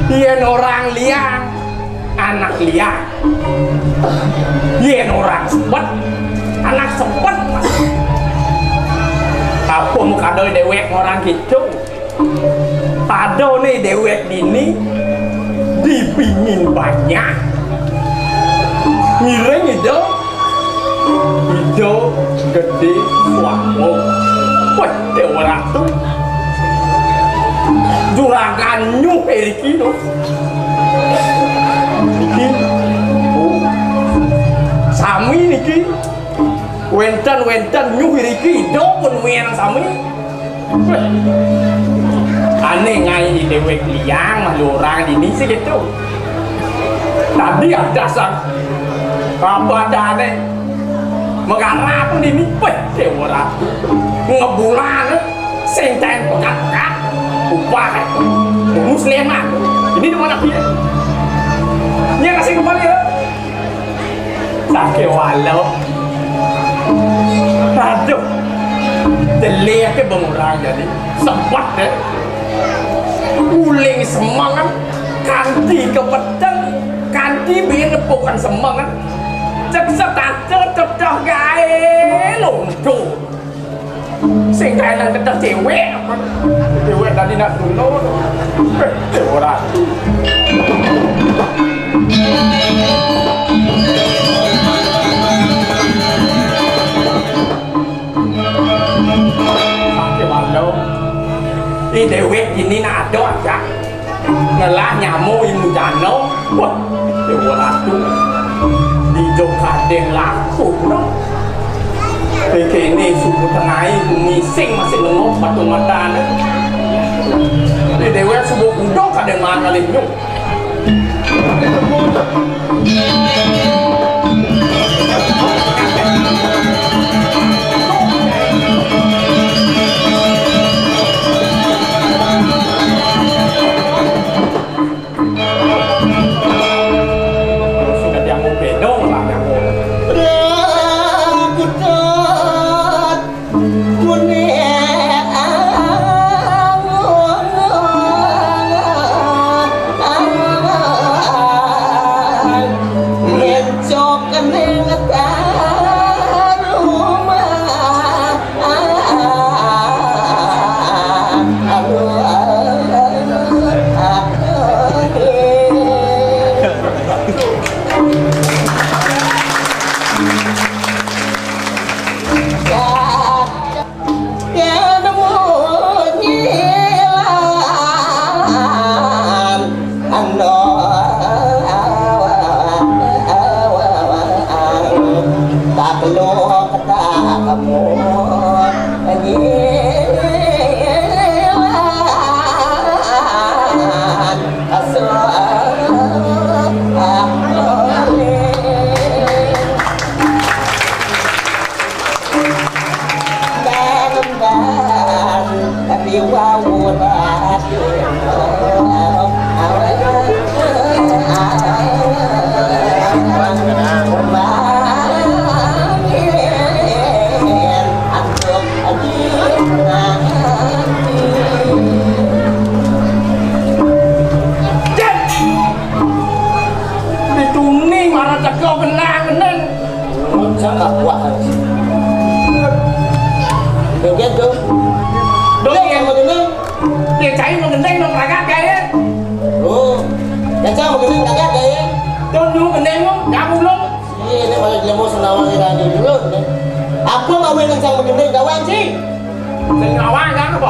Yen orang liang, anak liang. Yen orang sepet, anak sepet. Apa muka doi dewek orang gitu? Tado nih dewek ini dipingin banyak. Ngiring itu gede suamo. Wah, orang tuh juragan nyuh iki lho. Iki sami niki wenten nyuh iki do pun wian sami. Aneh ngai dewek liang malu orang ini sih gitu. Tadi ada sang apa ada nih mengarah pun ini pede orang ngebulan senten pekat upah musliman ini di mana dia? Dia kasih kembali ya. Sakit walau, aduh, terlihat ke bengurang jadi sempat deh. Uling semangat, kanti kepedang, kanti biar nepukan semangat. Cek cocok gaya lonco. Sing kailan kedah cewek tadi nak dulu orang pakai malu ini dewek ini nak ada aja ngelah nyamu imu jano wah orang tuh di jokadeng laku dong. Kayak ini suku tengah bumi sing masih lengok batu mata nih. Di dewa subuh kudok ada mana linyuk. Sudah dia mau bedong lah yang mau.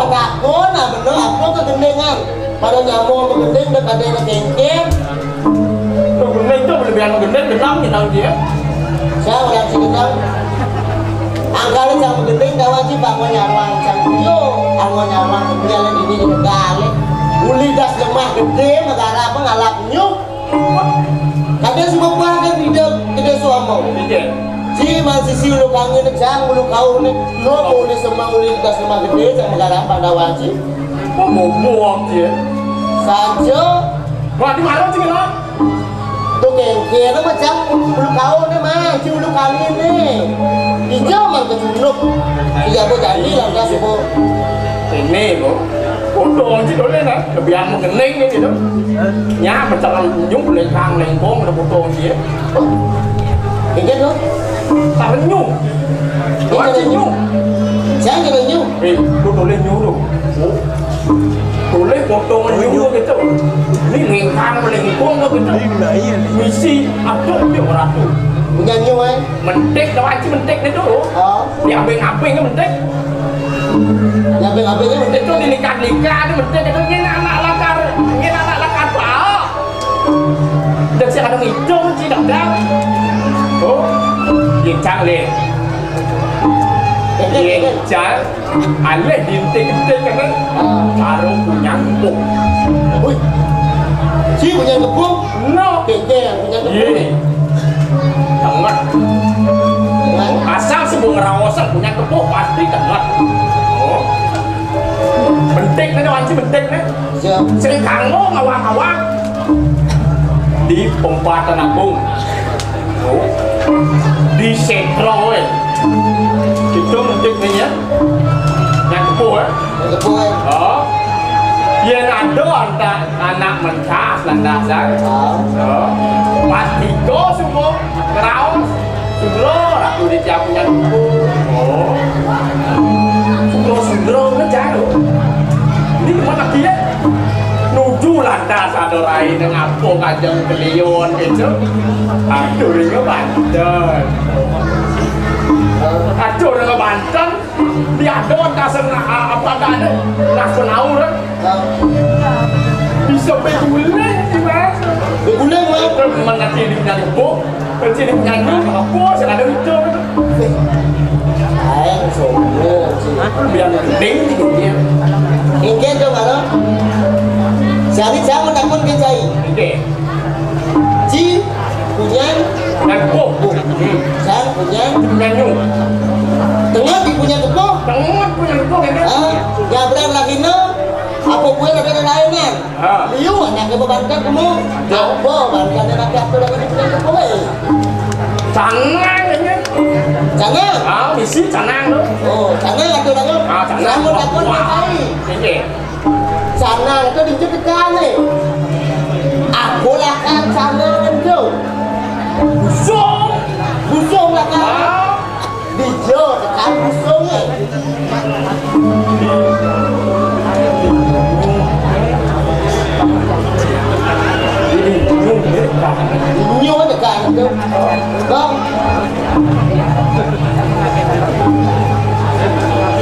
Takut nah bener aku kegendengan. Pada nyamuk kegendeng daripada yang kengkeng. Kegendeng itu berlebihan kegendeng gendang dia. Saya udah gendang. Angkali yang kegendeng dah wajib bangun nyawang cang yo. Bangun nyawang kemudian ini di negara. Uli das lemah gede negara apa ngalap nyuk. Kadang semua kan tidak suamo. Si masih si ulu kangen jang ulu kau ni lo uli semua uli das lemah gede sama negara pada wajib. Mau buang dia. Saja. Wah di mana sih lo? Tuh kengkeng itu macam ulu kau ni mah, si ulu kali ni. Hijau mah kecunuk. Iya bu jadi lah dah semua. Ini bu. Untuk sih dulu na, lebihan mengening ni gitu. Nya macam nyung lengkang lengkong ada potong dia. Kengkeng tu? Tak nyung. Wajib nyung. Jangan kena nyung. Lu boleh nyung tu. Boleh potong nyung gitu. Ni lengkang lengkong gitu. Misi apa dia orang tu? Punya nyung eh? Mentek dah wajib mentek ni tu. Oh. Dia abeng-abeng ke mentek. Yang abeng-abeng ni Itu dilikat-likat ni mentek itu ni anak lakar pak. Dan siapa ada hijau sih tak dah. Oh, yincang le. Yincang, alih dintik-dintik kan? Baru punya kepuk. Ui, si punya kepuk? No, Kengkeng punya kepuk. ye, dengar. Asal sebung rawasan punya kepuk pasti dengar. Oh, penting ni wajib penting ni. Siap. Sering kanggo ngawang-ngawang di Pempatan Agung. Oh, di Sentro itu penting ya. Yang kepuh Yang kepuk eh? oh, yang ada anak mentas landas kan. Oh, pasti go semua keraus. Sugro, aku di tiap punya kepuh. Oh, sugro ngejar. Ini mana dia? Nuju landas ada lain yang apa kajang kelion itu. Aduh dengan Banten. Aduh dengan Banten. Dia don kasar apa dah ni? Nasional kan? Bisa berbulan sih mas. Berbulan mah? Mana sini punya ibu, sini punya ibu, apa? Saya ada itu. Ayah semua sih. Biar gede gitu dia. Kengkeng tu mana? Jadi jangan takut kecai. Oke. Ji punya Dan kok, Jangan punya punya nyung. tengah di punya kepuk. Tengok punya ibu kan? Yang beran lagi no. Apa punya ada lainnya? Liu anak kebebankan kamu. Apa bankan anak aku dengan punya kepuk eh? Canang kan? Jangan. Misi canang tu. Oh, jangan aku dah. Canang. Jangan takut kecai. Oke. Canang itu dijadikan ni. Aku lah kan canang tu. Busung. Busung lah kan. Dijo tekan busung ni. Nyu tekan tu. Bang.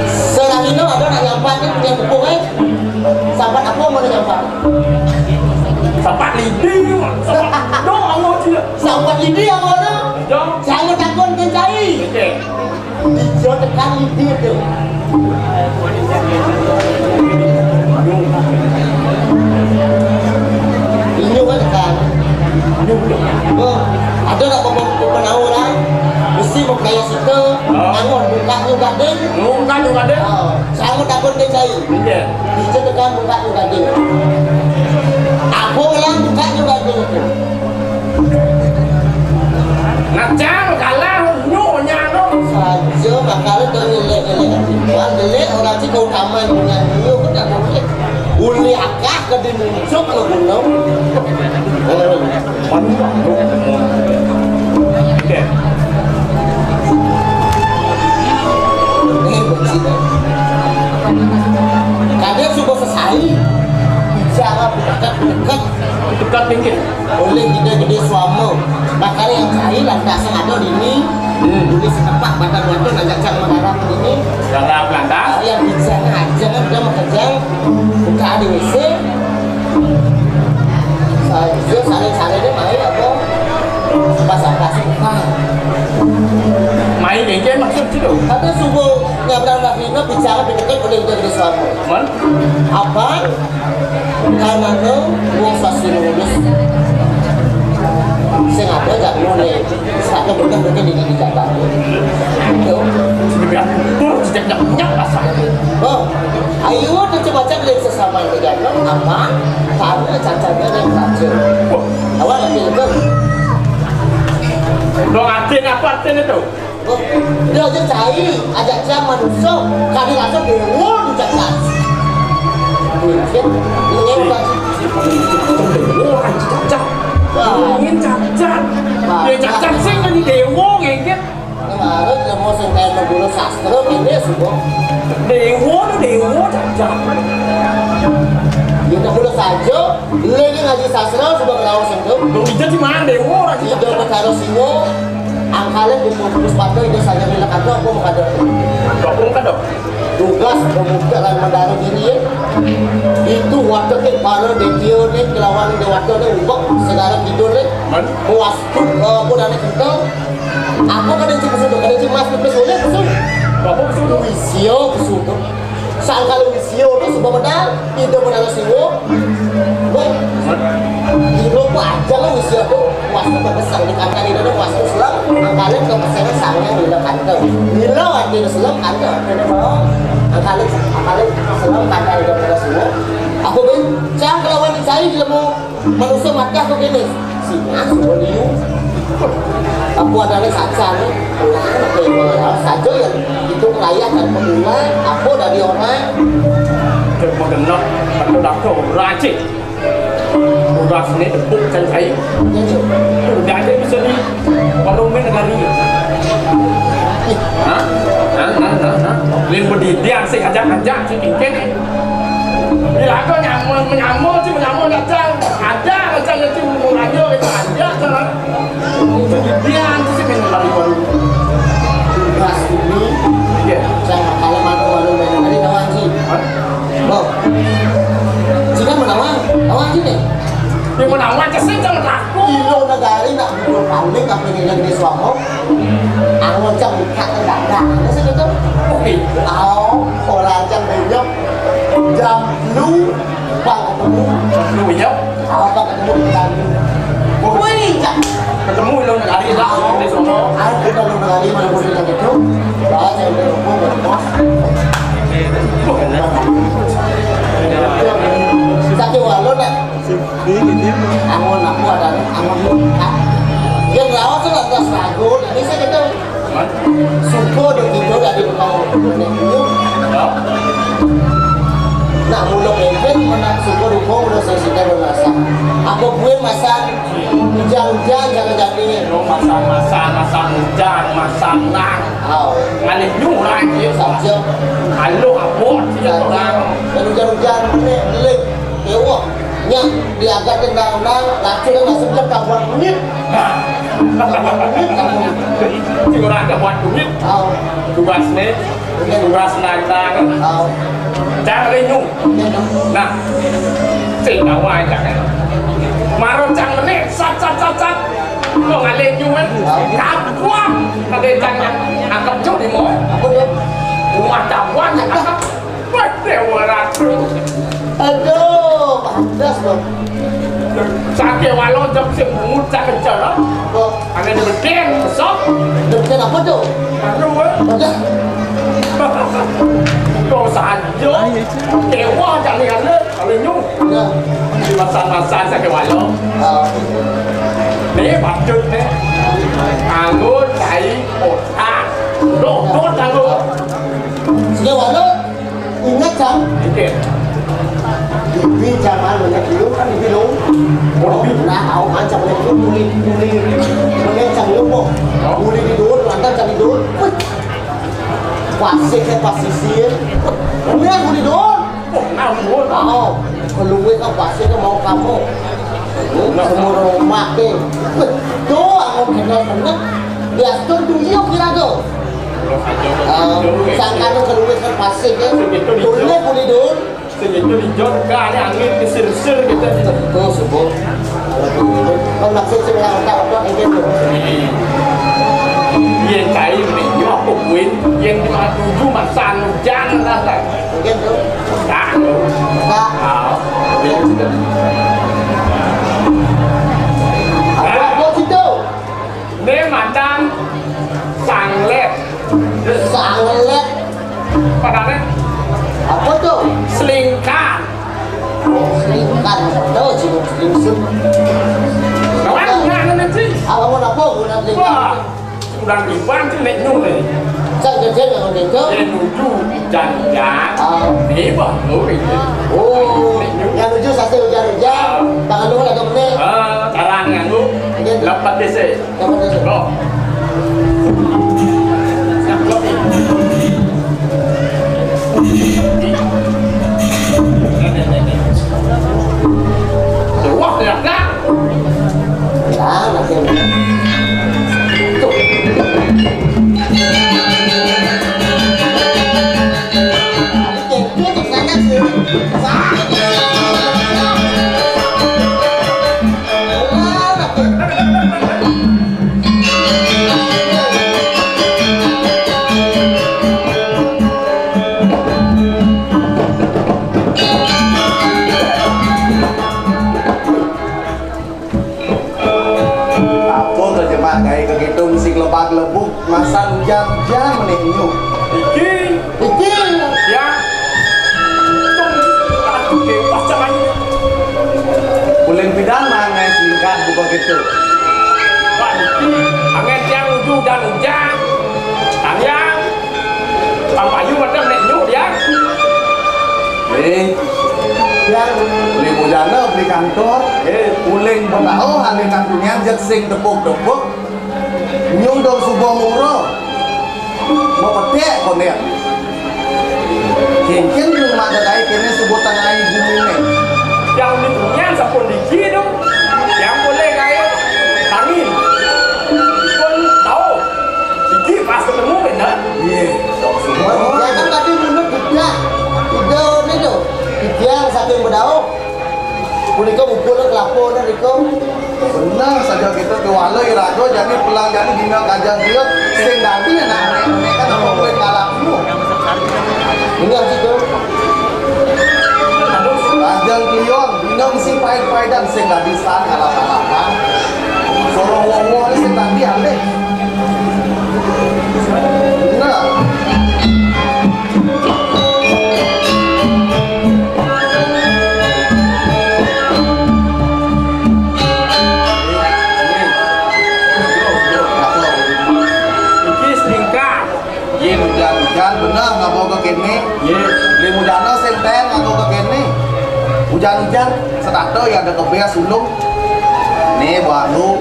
Serang ini ada nak nyampan ni punya kepuk eh. Sampai apa mau nyampan? Sampai lidi ni mah. Dong awak dia. Sampai lidi yang mana? Dong. Jangan takut kencai. Oke. Dijo tekan lidi tu. Ini kan tekan. Oh, ada nak penau orang mesti membayar situ. Angon buka juga ding. Bukan juga deh. Jangan takut kencai. Iya. Dijo tekan buka juga ding. Aku bilang buka juga ding tu. Ngacang kalah nyonya dong. Saja makanya tu elek-elek. Buat elek orang si kau taman dengan nyu kita boleh. Uli akak ke di muncul ke gunung. Oke. Ini begitu. Kadang sudah selesai. Jangan dekat. Dekat pinggir. Oleh gede-gede suamo. Makanya yang cari landasan ada di ini. Tulis setepak batang waktu ngajak jang mengarah ini. Darah Belanda. Yang bisa aja kan dia mengerjang buka di WC. Saya saling dia main apa? Pasang buka. Main yang game maksud itu. Tapi subuh nyabrang Rafino bicara dekat boleh jadi suami. Man. Apa? Karena tu uang swasti lulus. Saya ngapa tak boleh. Satu bukan di Jakarta. Sudah tur sejak nyak asal. Oh, ayo tu coba cek dari sesama yang terjadi. Apa? Karena cacatnya yang kacau. Awak lagi lepas. Dong artinya apa artinya itu? Dia aja cari, ajak saya manusia, kali langsung dewa di Jakarta. Mungkin ini bukan Orang cacat. Ingin cacat. Dia cacat sih kan di dewa ngeket. Baru dia mau sengketa guru sastra ini semua. Dewa cacat. Kita boleh saja, lagi ngaji sastra sudah berlawan sentuh. Dong ijat di mana dewa orang Kita cacat. bertaruh singo, angkanya di puluh sepatu itu saja bilang kantor aku mau kader. Dong kan dong. Tugas pemuda dan mendaruh diri itu waktu kita baru dia ni kelawan di waktu ni ubah sekarang tidur ni puas tu aku dah nak kita aku kan yang cuma sudah kan yang cuma masuk kesulitan kesul Apa betul? visio kesul sang kalau visio tu sebab benar itu benar singo boy itu apa aja lah visio tu puas tu terbesar di kantor ini tu puas tu selang angkanya ke pesanan sangnya di kantor bila ada selang kantor ada mau angkanya selang kantor di kantor semua aku pun jangan kelawan dicari dia mau manusia mati aku gini singa semua liu aku adalah saja nih saja yang itu layak dan pemula aku dari orang Terkenal pada dakar rajin. Udah sini tepuk kan saya. Udah ada bisa di parlemen negara ini. Hah? Lain berdidian sih ajak sih tingkat ni. Bila kau menyamuk datang ada macam itu radio itu ada kan. Berdidian sih kena lari baru. tugas ini Ya. saya kalau malu dari kawan sih oh jika menawang kawan sih nih Yang menawan kesini jangan takut. Ilo negara nak dua kali apa yang di suamo angon cang buka tendang itu sih gitu orang cang bejok jam lu bang ketemu Lu nyap. apa ketemu di tadi oh ini cang Ketemu lu negara ini lah di sono. kita lu negara mana boleh lagi tu lah saya udah ngomong berkos satu walau nak angon aku ada angon buka yang rawat tu tak ragu ini saya kata suko dia tidur dari bawah itu nak muluk engkau mana suko dukung udah saya sudah berasa aku buat masa hujan-hujan jangan jadi Lu masa hujan, masa nang. Ngalih nyung lagi saja Halo abot sih orang. dan hujan-hujan ini lek ewa nya diagak tendang-tendang lacu dan nggak sejak kawan menit Si orang ada buat duit. Tugas ni, tugas nang. Jangan nyung. Nah, si kawan jangan. Marah jangan ni, sat. Kau ngalih nyung kan? Kapuan. Kalau jangan angkat jauh di mau. aku dia Rumah cawan angkat. Wah, dewa ratu. aduh panas bang Sakit walau jam semut tak kejar. kok Ada di beken, besok. dekat apa tu Baru ada kau saja. Dewa jangan ada. Kalau nyung. ada Di masa-masa sakit walau. Ni patut ni. Anggur cai otak. Dot anggur. sudah walau ingat kan Okey. Di zaman mana dulu kan di dulu nah awak macam itu muli mengencang lupa muli di dulu lantas cari dulu pasir pasisir kemudian muli dulu Anggur. keluar kan pasir mau kamu semua rumah ke doa mau kenal benar bias tuh dulu kira tuh. Sangkan tuh keluar kan pasir kan. Dulu boleh dulu. Segitu di Jogja ini angin kesir-sir gitu. Tuh sebut. Kan maksud sebelah otak ini tuh. Yang cai ini aku win, yang di mana tujuh masa hujan lah lah. Mungkin tuh. Tak. Tak. Apa situ? Ini madam sanglet. Sanglet. Padahal Apa tuh? selingkar. Selingkan. Tuh sih selingkuh. Kawan nggak nanti. Apa mau apa? Guna selingkan. Wah, udah dibantu nek nyule. Sang kerja dengan itu. Dia nuju jangan. Ini baru ini. Oh, yang tujuh satu hujan-hujan. Tangan lu ada menit. Tarangan lu. Lepas desa. Dapat itu. Go. Siap go. Wah, ya kan? Nah, nanti tuh. Kayak kegitung si lebak lebuk masa jam-jam menenyu Iki ya aku ke pasangan bulan pidana ngai selingkat buka gitu Pak iki angin yang nuju dan hujan kalian pampayu macam nek nyu ya yang beli mujana beli kantor uling bertahu hal kantornya jet sing tepuk-tepuk nyung dong subuh muro mau petek konek kincin rumah dadai kini sebutan lagi bumi nih yang di dunia sapun diki dong yang boleh kayak angin pun tahu diki pas ketemu benar Ya kan tadi menurut tiga itu tiga satu yang berdaun. Kuliko mukul kelapor dan Riko. benar saja kita kewala irago jadi pulang jadi bina kajang dia sing dadi anak mereka apa boleh kalah dulu Ingat situ. kajang klion bina mesti pahit-pahit dan sing dadi stan kalah-kalahan sorong wong-wong sing dadi alih benar hujan bener nggak mau ke kene beli mudana senten nggak mau ke kene hujan-hujan setato ya ada kebeas sulung nih baru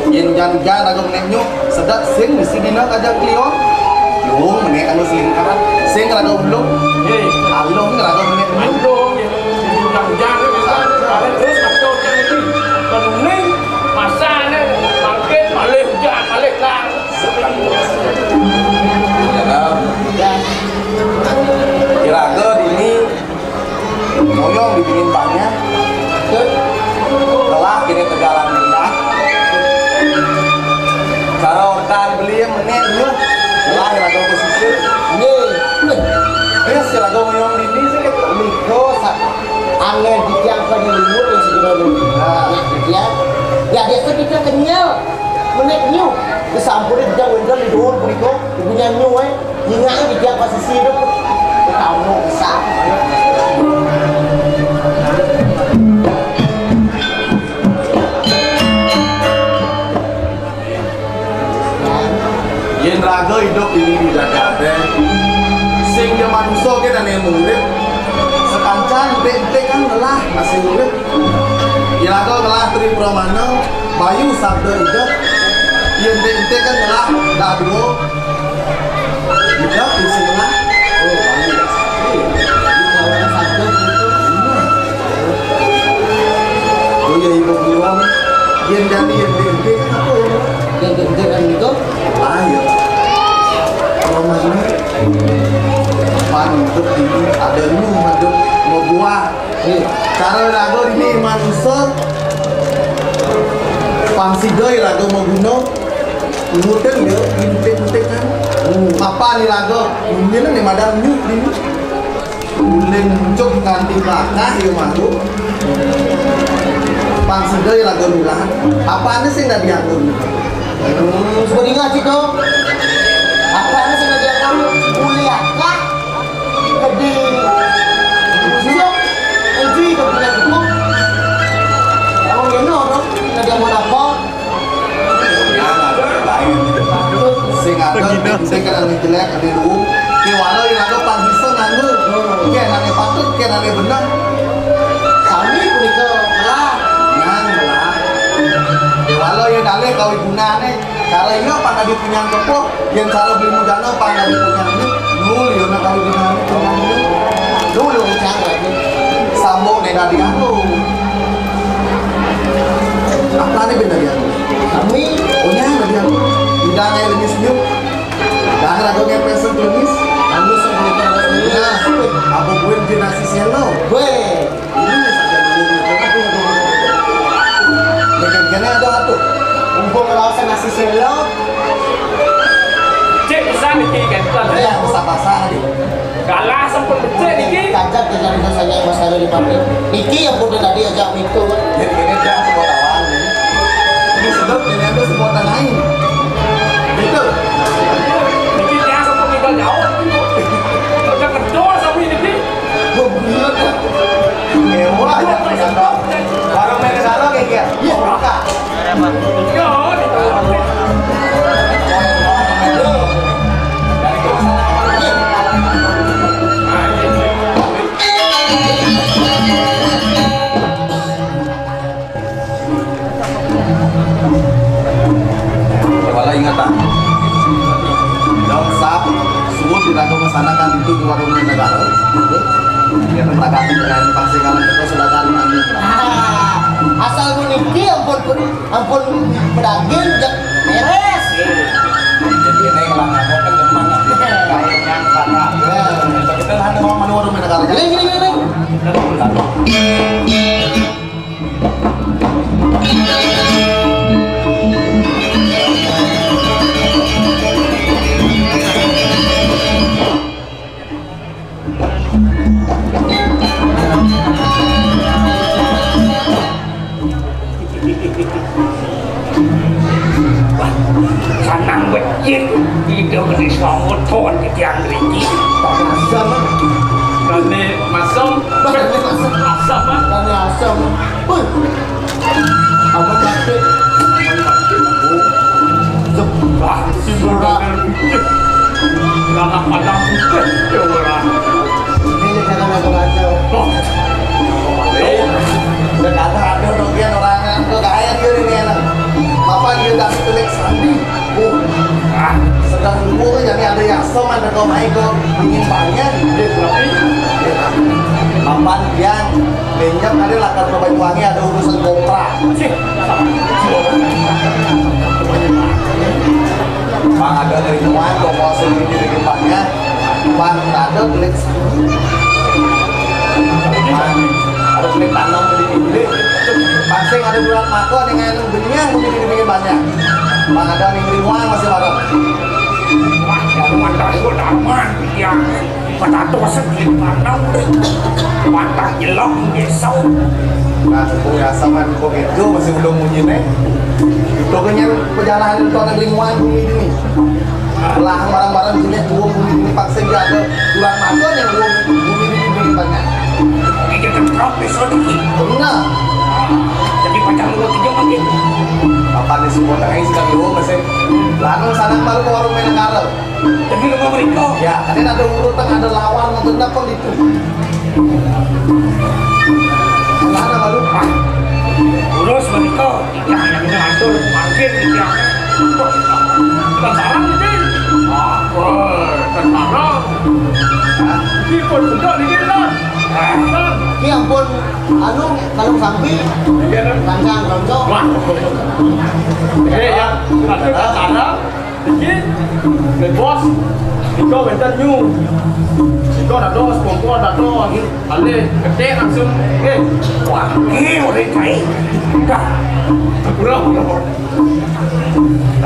yin hujan-hujan agak menenyu sedak sing mesti dina kajak klion lung menek anu selingkaran sing rada belum alung rada menek Bandung hujan-hujan kalian terus betul yang ini penuh masanya makin balik hujan balik lah kira-kira ini moyong dibikin banyak telah kini tegalan minta cara orang beli menit yuk telah kira-kira pesisir si lagu moyong ini sih Niko angin di tiang pada limur yang segera dulu. Di tiang, ya dia sedikit kenyal, menek nyu. Kesampurin di tiang wendel di doon Niko, punya nyu jingang di tiang posisi itu. Kamu bisa. yen raga hidup ini di Jakarta sing dia manusia kita nih murid sekancan bek kan lelah masih murid ya raga lelah tri pramana bayu sabda hidup yen bek kan lelah dah dua hidup di sebelah oh bayu Kalau sabda itu, oh ya hidup di ruang yen jadi yen bek kan apa ya yang genderan itu, Mantep ini ada lu mantep mau buah. Nih, cara lagu ini manusia pangsidoi lagu mau bunuh. Kemudian dia hidup kan. Apa nih lagu? Ini nih madam nyuk ini. Ulin muncul nganti belakang ya malu. Pangsidoi lagu nulan. Apaan sih nggak diatur? Sudah ngaji dong. Apaan sih nggak diatur? Kuliah kah? Gede. Siap. Eji kemudian itu. Kamu geno dong. Nggak dia mau apa? Sing ada sing kan ane jelek ane lu ki walau yang ada pangisa nganggo ki ane patut ki ane bener Kami punika melah. nang lah ki walau yang dale kawi gunane cara iya pangga di punyang kepo yang cara beli mudana pangga di punyang ini nul yo na kawi gunane punyang ini Dulu cang lagi. sambung nek dari aku apa nih bener ya Kami oh nya dari aku tidak ane lemis nyuk dan lagu ngepesen tulis anu sebelum kita nah apa gue jenasi selo gue ini saja dulu kena ada satu umpung ngerasa nasi selo. Cek bisa nih kan tuan. ya pasang nih Galah sempur becek nih. Kacat dengan itu saja yang masalah di pabrik. Niki yang pun tadi ajak itu kan. jadi ini dia semua tawang ini sedap ini ada semua tangain gitu Niki dia sempur kita jauh. Udah kedua sama ini. gue bilang ya mewah ya kata barang mereka sana kayak gitu iya kakak Yo, di Wala ingatan dong sap subuh tidak ke sana kan itu di warung negara ya tempat dengan pasti kalau kita sudah kali nanti Asal gue niki ampun pedaging jak beres. jadi ini kalau nggak kan kemana kayaknya karena kita ada mau mana warung negara Gini. Sanang becik. Itu kena sambut tuan ke tiang riki. Asam. Kena masam. Asam ah. Dan asam. Wih. Apa pasti? Wah, simura. Lama padang. Simura. Ini jangan ngaco-ngaco. udah kata ada bagian orang ke kaya dia ini enak apa dia tak tulis sandi sedang dulu jadi ada yang sama ada kau main kau ingin banyak papan yang minyak ada lakukan Banyuwangi ada urusan kontrak bang ada dari rumah kau mau sendiri di depannya bang ada tulis ada kulit tanam beli pasti ada bulan mako dengan belinya mungkin banyak bang ada nih ribuan masih ada Wah, yang mantap itu daman. Yang patato sedikit tanam. Mantap jelok ngesau. nah itu ya sama kok itu masih belum bunyi nih itu kenyal perjalanan itu ada ribuan bumi ini belahan barang-barang sini dua bumi ini paksa dia ada bulan mako yang dua bumi ini banyak Ini ketrok besok ini. benar Jadi macam lu tiga makin. apa nih semua tengah sedang lu masih lalu sana baru ke warung menegara Jadi lu mau mereka. ya kan ada urutan ada lawan nonton apa gitu mana baru Ah, urus mereka. Tidak yang mengatur makin tidak. Tentara ini. Tentara. Ini pun sudah ini lah. Ki ampun anu kalung sampi kancang ronco. Wah. Ya, ada tentara. dikit. Nih bos, Iko bentar nyu. Iko dah dos, kompor dah dos. Ale, gede langsung. Wah, ini udah kai. Kak, pulang.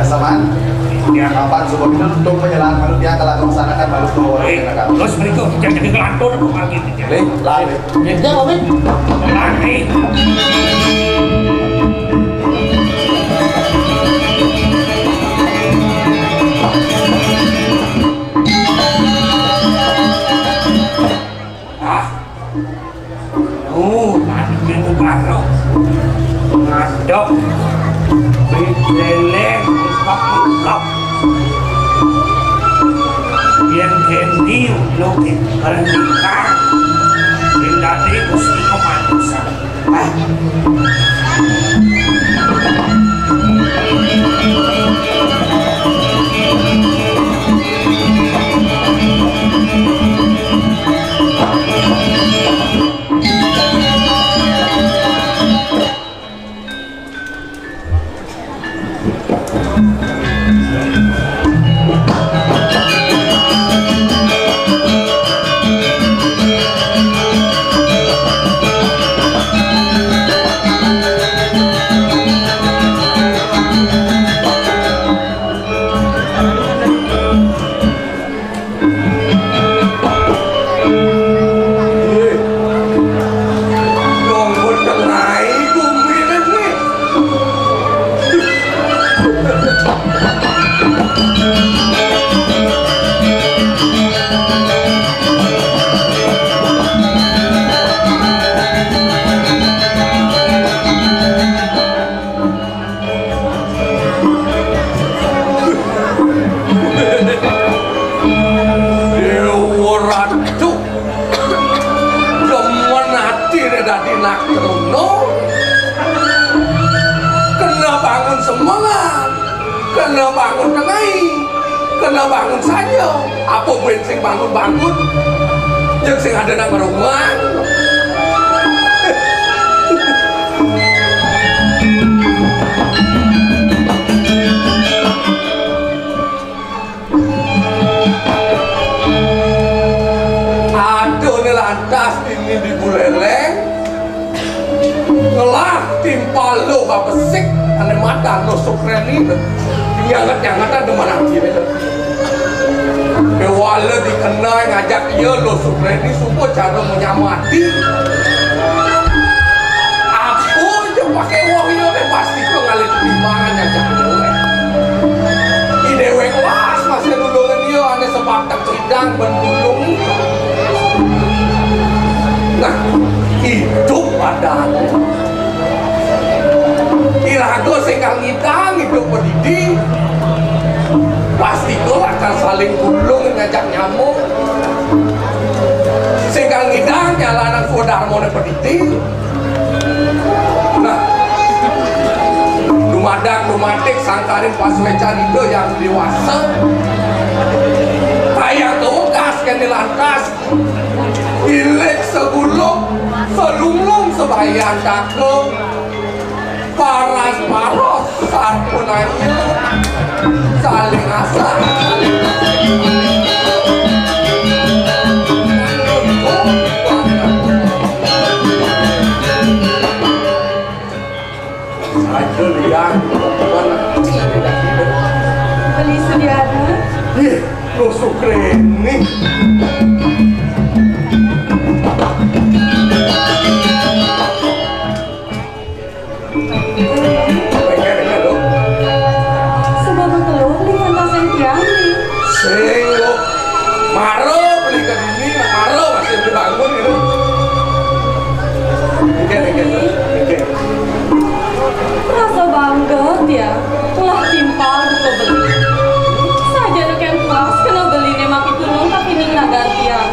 Samaan. Ya, kapan subuh itu untuk menyelang kalau dia kalau melaksanakan baru keluar. Terus berikut jadi kelantur lagi. Lari. Ya, Mami. Lari. Nanti baru ngadok leleng lengkap yang kendi loket kerendikang yang dari kusti kemanusan kena bangun kenai, kena bangun saja. Apa pun sing bangun yang sing ada nang rumah. Aduh, lantas ini di Buleleng ngelah timpal lo babesik ane mata lo sukreni yang ada mana kiri bewala dikenal ngajak dia lo sukreni supaya cara menyamati apa aja pakai uang ini pasti kau ngalir dimana ngajak dia idewe kelas masih nulungan dia ane sebab tak cidang bendulung nah hidup padanya irago sekang ngidang hidup pendidik pasti kau akan saling gulung ngajak nyamuk sekang ngidang jalanan kodar mau pendidik nah lumadak sangkarin paswecan itu yang dewasa kayak tugas yang dilantas ilek segulung selunglung sebayan cakep paras sarpunanya saling asal aja liang beli sediada lo sukreni rasa bangga dia telah timpal buka beli saja nak yang kelas kena beli ne maki tulung tapi ning nagantian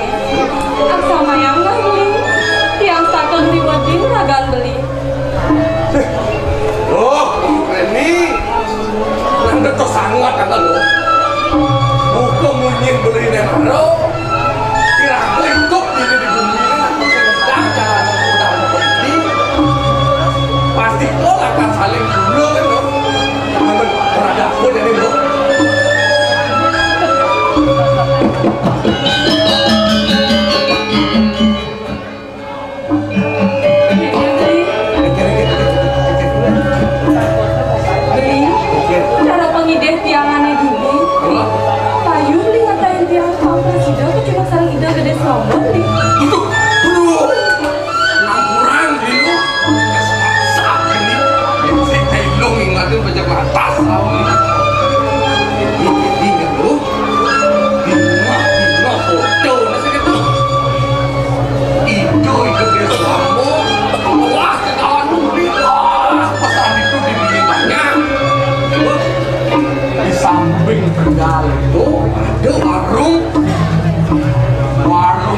Tegal itu ada warung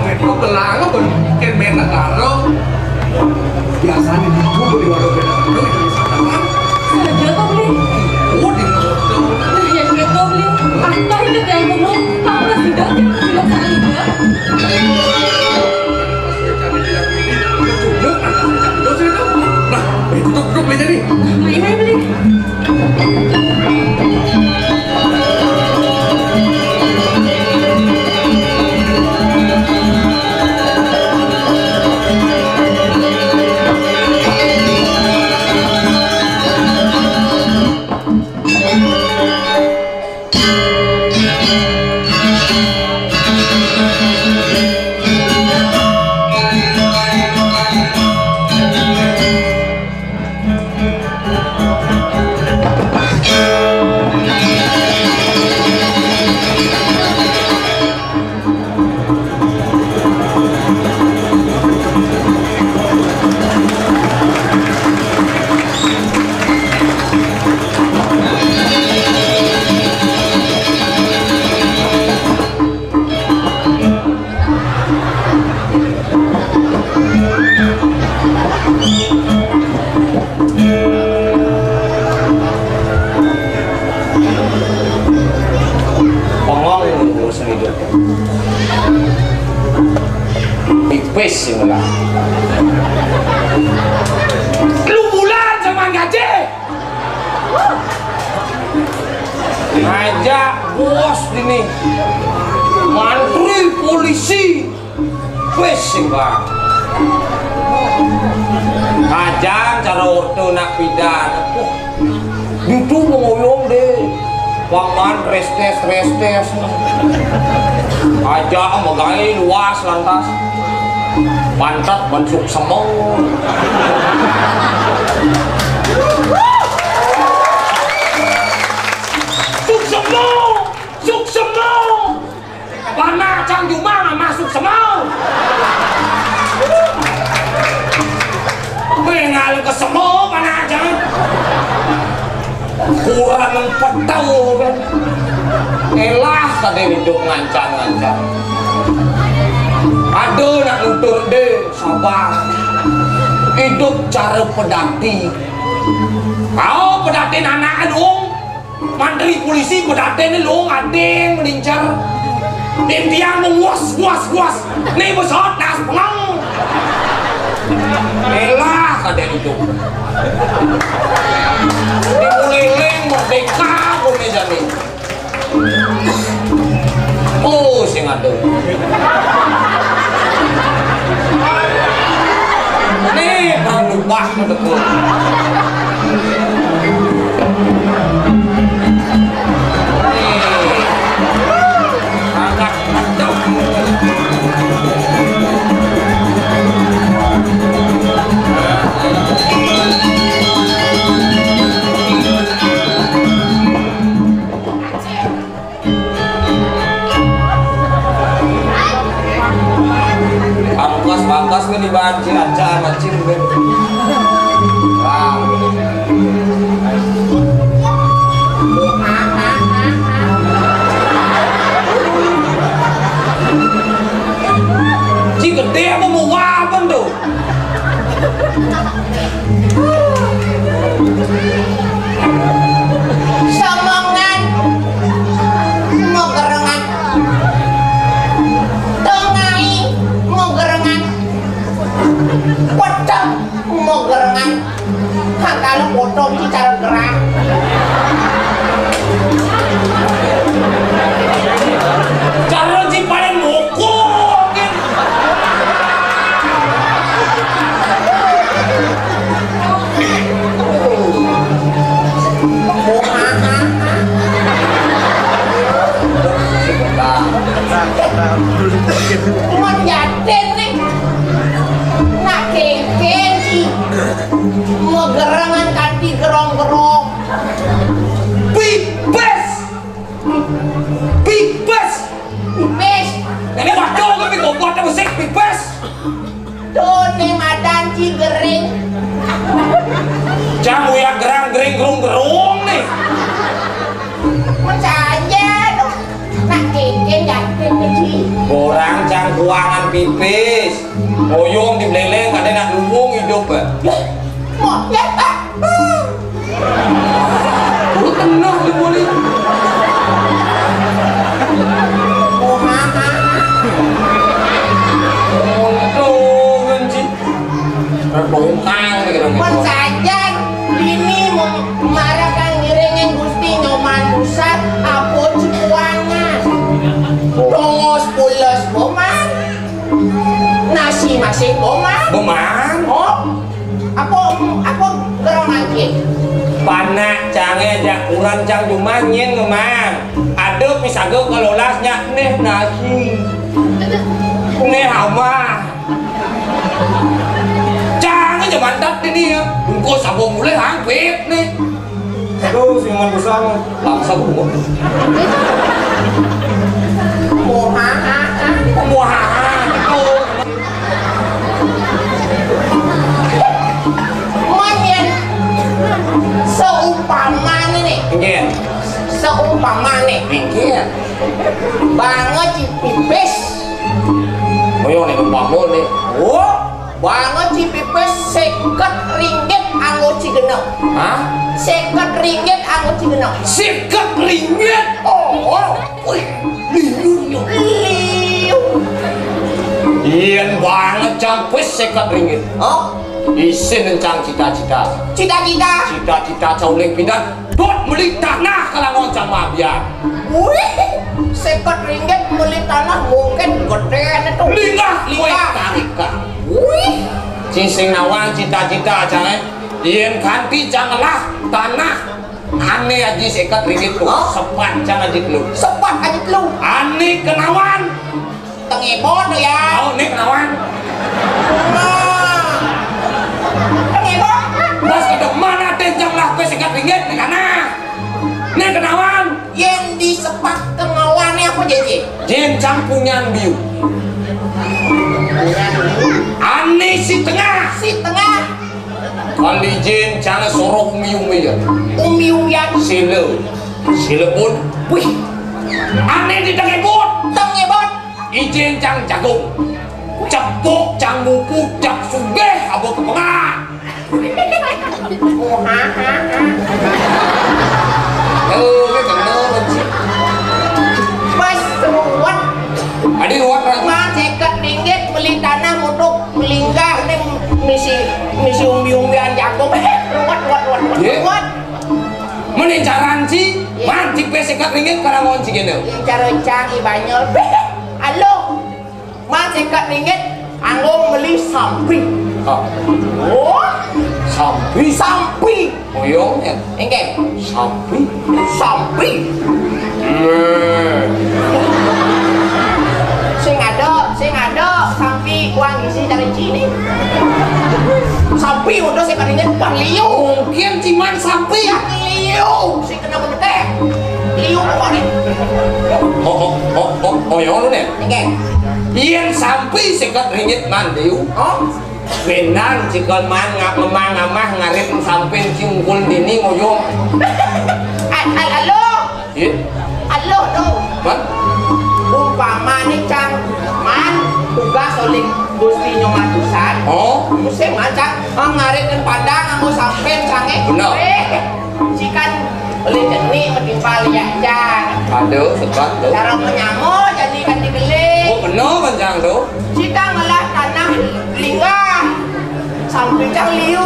itu gelang pun kemen negara biasanya itu di warung negara itu di sana kan Saja kau beli. oh di situ Yang gitu beli. Apa ini yang kamu? Apa sih dah yang bilang saya itu? nah duduk beli jadi Main beli. pipis sih malah lu bulan sama gaji ngajak bos ini mantri polisi pipis sih bang kajang cara waktu nak pidana itu mengoyong deh paman restes aja magai luas lantas pantat bensuk semong suk semong panah cang jumang masuk semong pengal ke semong panah cang kurang petau kan elah tadi hidup ngancang aduh nak nutur deh sabar hidup cara pedati kau pedati anak dong mantri polisi pedati ni long adeng melincar dan tiang menguas nih besot nas pengang elah tadi hidup dimulai merdeka pun ni jadi oh sing ada nih berubah mendekat agak mantap pangkas kan di bahan cilacap macam kan ci gede apa mau apa tuh Somongan mau gerengan tengai mau gerengan pocong mau gerengan kalau potong itu cara gerak cara ci paling mokok kan mau nyaden nih nak kengkeng sih mau gerengan kanti gerong-gerong pipes pipes ini waduh kan bikobot musik pipes tuh nih madan cigering jamu ya gerang-gering gerung-gerung nih saja Boyong di beleleng ada nak lumbung hidup ya. Mau ya tak? Lu tenang lu boleh. Oh ha. Untung sih. Terbongkang gitu. Pensajan ini marahkan ngiringin Gusti Nyoman Pusat apa cikuangan. Dongos pules boman. Nasi masih boman. Boman. Oh. Apa gerong lagi? Panak cange jak uran cang jumanyin ngemang. Ada misago kalau lasnya neh nasi. Neh hama. Cange aja mantap ini ya. Engkau sabung mulai hampir nih. Aduh, siman besar langsung gua. Mohaha. Manyen seumpama nih. Iya. Seumpama nih. Iya. Banget Cipipis. Boyong nih pamol nih. Oh, banget Cipipis 50 ringgit anggo Cigenep. Hah? 50 ringgit anggo Cigenep. 50 ringgit. Oh. Wih, liu. Iyan banget campur 50 ringgit. Oh, Isin encang cita-cita. cita-cita. Cita-cita cauling pindah. Buat beli tanah kalau ngoncang mabian. Wih, 50 ringgit beli tanah mungkin gede itu. Lingah, Lingah. tarika. Wih, Cincing nawang cita-cita cangai. Iyan kanti janganlah tanah. Aneh aja 50 ringgit tuh. Oh. Sepat jangan dikelu. sepat aja lu. Aneh kenawan. Tengibon ya. Oh, nih kenawan. Tengibon. Bos ke mana tenjang lah ke 50 ringgit nih kana. Nih kenawan. Yang di sepak tengawannya apa jadi? Jencang punyan biu. Aneh si tengah. Si tengah Kali jen jangan sorok miu-miu. umi-umian. Sile pun. Wih. Aneh di tengah bot. Tengibon. Ijen cang jagung. Cepuk cang buku cak sugeh abo kepengah. Oh, ha. Cái cần nơ bên chị. Mas ruwet. Adi ruwet ra. Mas 50 ringgit beli tanah untuk melinggah nih misi umi-umian jagung. Ruwet. Ye. Mending caran sih. Man tipe 50 ringgit karena mau sih gini. Cara cang ibanyol. Halo. Mas 50 ringgit anggo beli sapi. Oh, Oh, sampai. Oyong ya. engke. Sampai. Sapi. Sing ada sapi uang isi dari sini. Sapi udah saya kalinya liu. Mungkin cuman sampai ya. Liu, si kena gede. Liu apa nih? Oyong lu nih. Engke. Iyan sampai 50 ringgit mandiu. Oh, Benan cikon man ngap lemah ngamah ngarit sampai cingkul dini ngoyong. halo. Iya. Halo tuh. Man. Umpama nih cang man tugas oleh Gusti Nyoman Pusat. Oh. Musim macam ngaritkan padang nganggo sampean cange. Bener. Cikan beli jenih menimpal ya cang. Aduh, sebat tuh. Cara menyamo jadi kan dibeli. Oh, bener kencang tuh. Jika ngelah tanah linggah sampai cang liu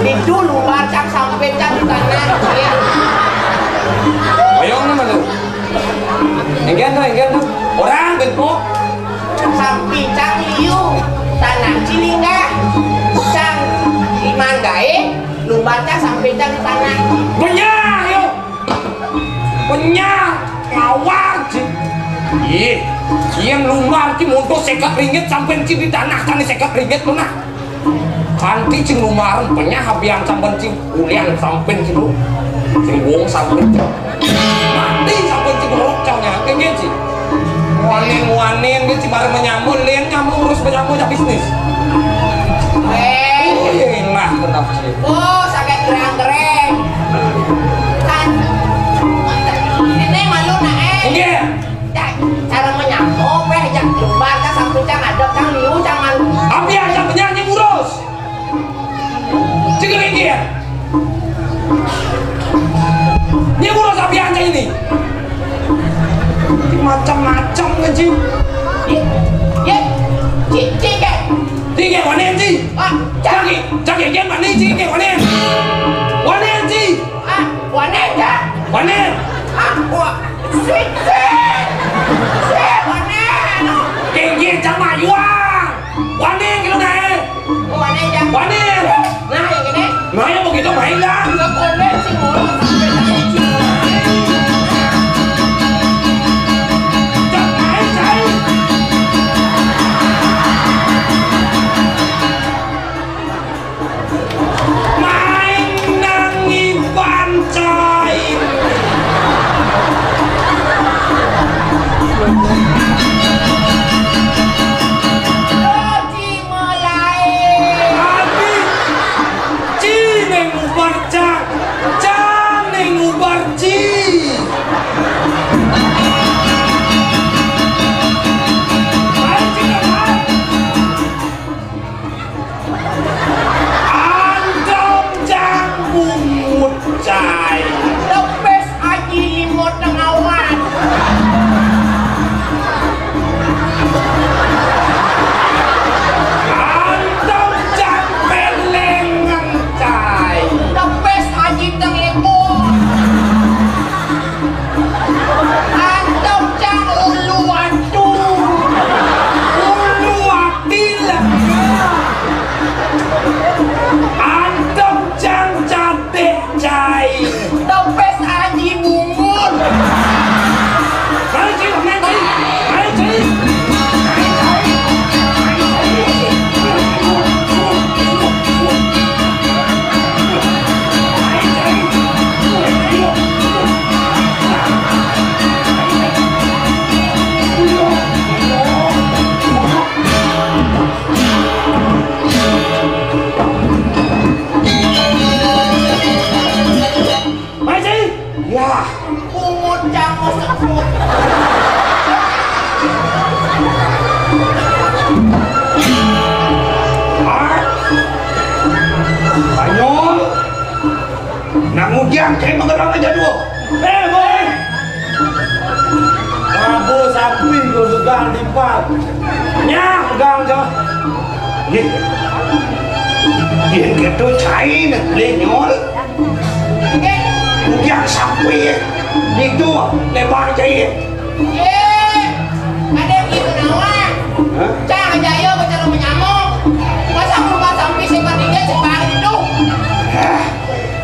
itu luar cang sampai cang di tanah. Oyong nama tuh. Enggan tuh. Orang bentuk. Sampai cang liu tanah cilinggah cang iman gae luar cang sampai cang di tanah. Benyah yuk. Benyah. Ngawang sih. Ih. Yang lumar ki motor 50 ringgit sampai ci di tanah kan 50 ringgit tuh nah. Kanti cing lumaran penyah habian sampai cing ulian sampai ci lu. Cing wong sampai. Mati sampai cing rok cawnya kayak sih. Wanin gitu bareng menyambut lian nyambung urus menyambut ya bisnis. Lah kenapa sih? Oh, sakit gerang-gereng. Kan. Ini malu nak Iya. cara menyambung jangan lupa kan sampai cang ada cang liu cang malu. Tapi macam-macam kan Ci? Ye, Cik Ci ke mana Ci? Cakap game mana Ci ke mana? Mana Ci? Wane dah. Mana? Sik, wane. Game sama Yuang. Mana kilo ni? Wane dah. Mana? Nah, yang ini. Mana begitu main lah? Sekolah si mulu sampai tadi Cik. Kemudian kayak mengerang aja dulu. Boy. Abu sapi kau sudah lipat. Nyak gang jo. Ini gitu cai nak lenyol. Yang sapi itu lebar cai. Ada yang gitu nawan. Jangan jaya bicara menyamuk. Masa rumah sampai sepertiga separuh itu.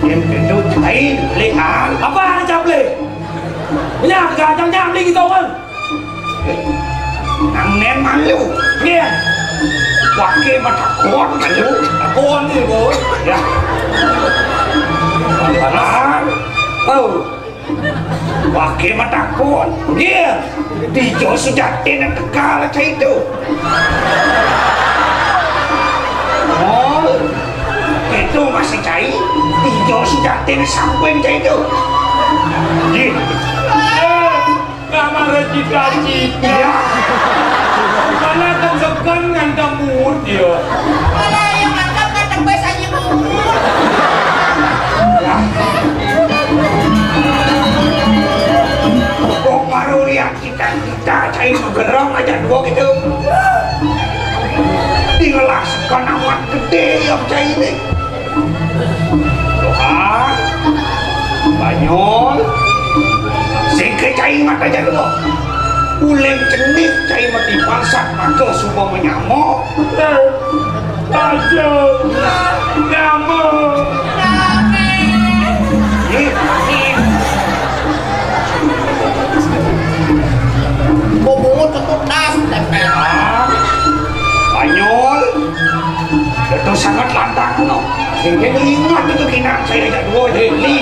Em cái đôi thấy lệ án à ba chập lệ nhà cả trong nhà đi cái không nắng nén mắn lưu nghe quả kia mà thằng con mà lưu con gì bố ya quả kia mà thằng con nghe đi chỗ sudah tên là cả là thấy đâu itu masih cair hijau sudah tidak sampai cair itu nama cita-cita mana kesekan dengan kamu dia mana yang angkat kata bes aja kok baru lihat kita cair bergerak aja dua gitu digelaskan amat gede yang cair ini doa banyol singkai cai mata aja dulu uleng cenik cai mati pasat maka subuh menyamuk aja nyamuk bobo cukup das banyol itu sangat lantang no. Jadi ingat itu kena saya ajak dua jadi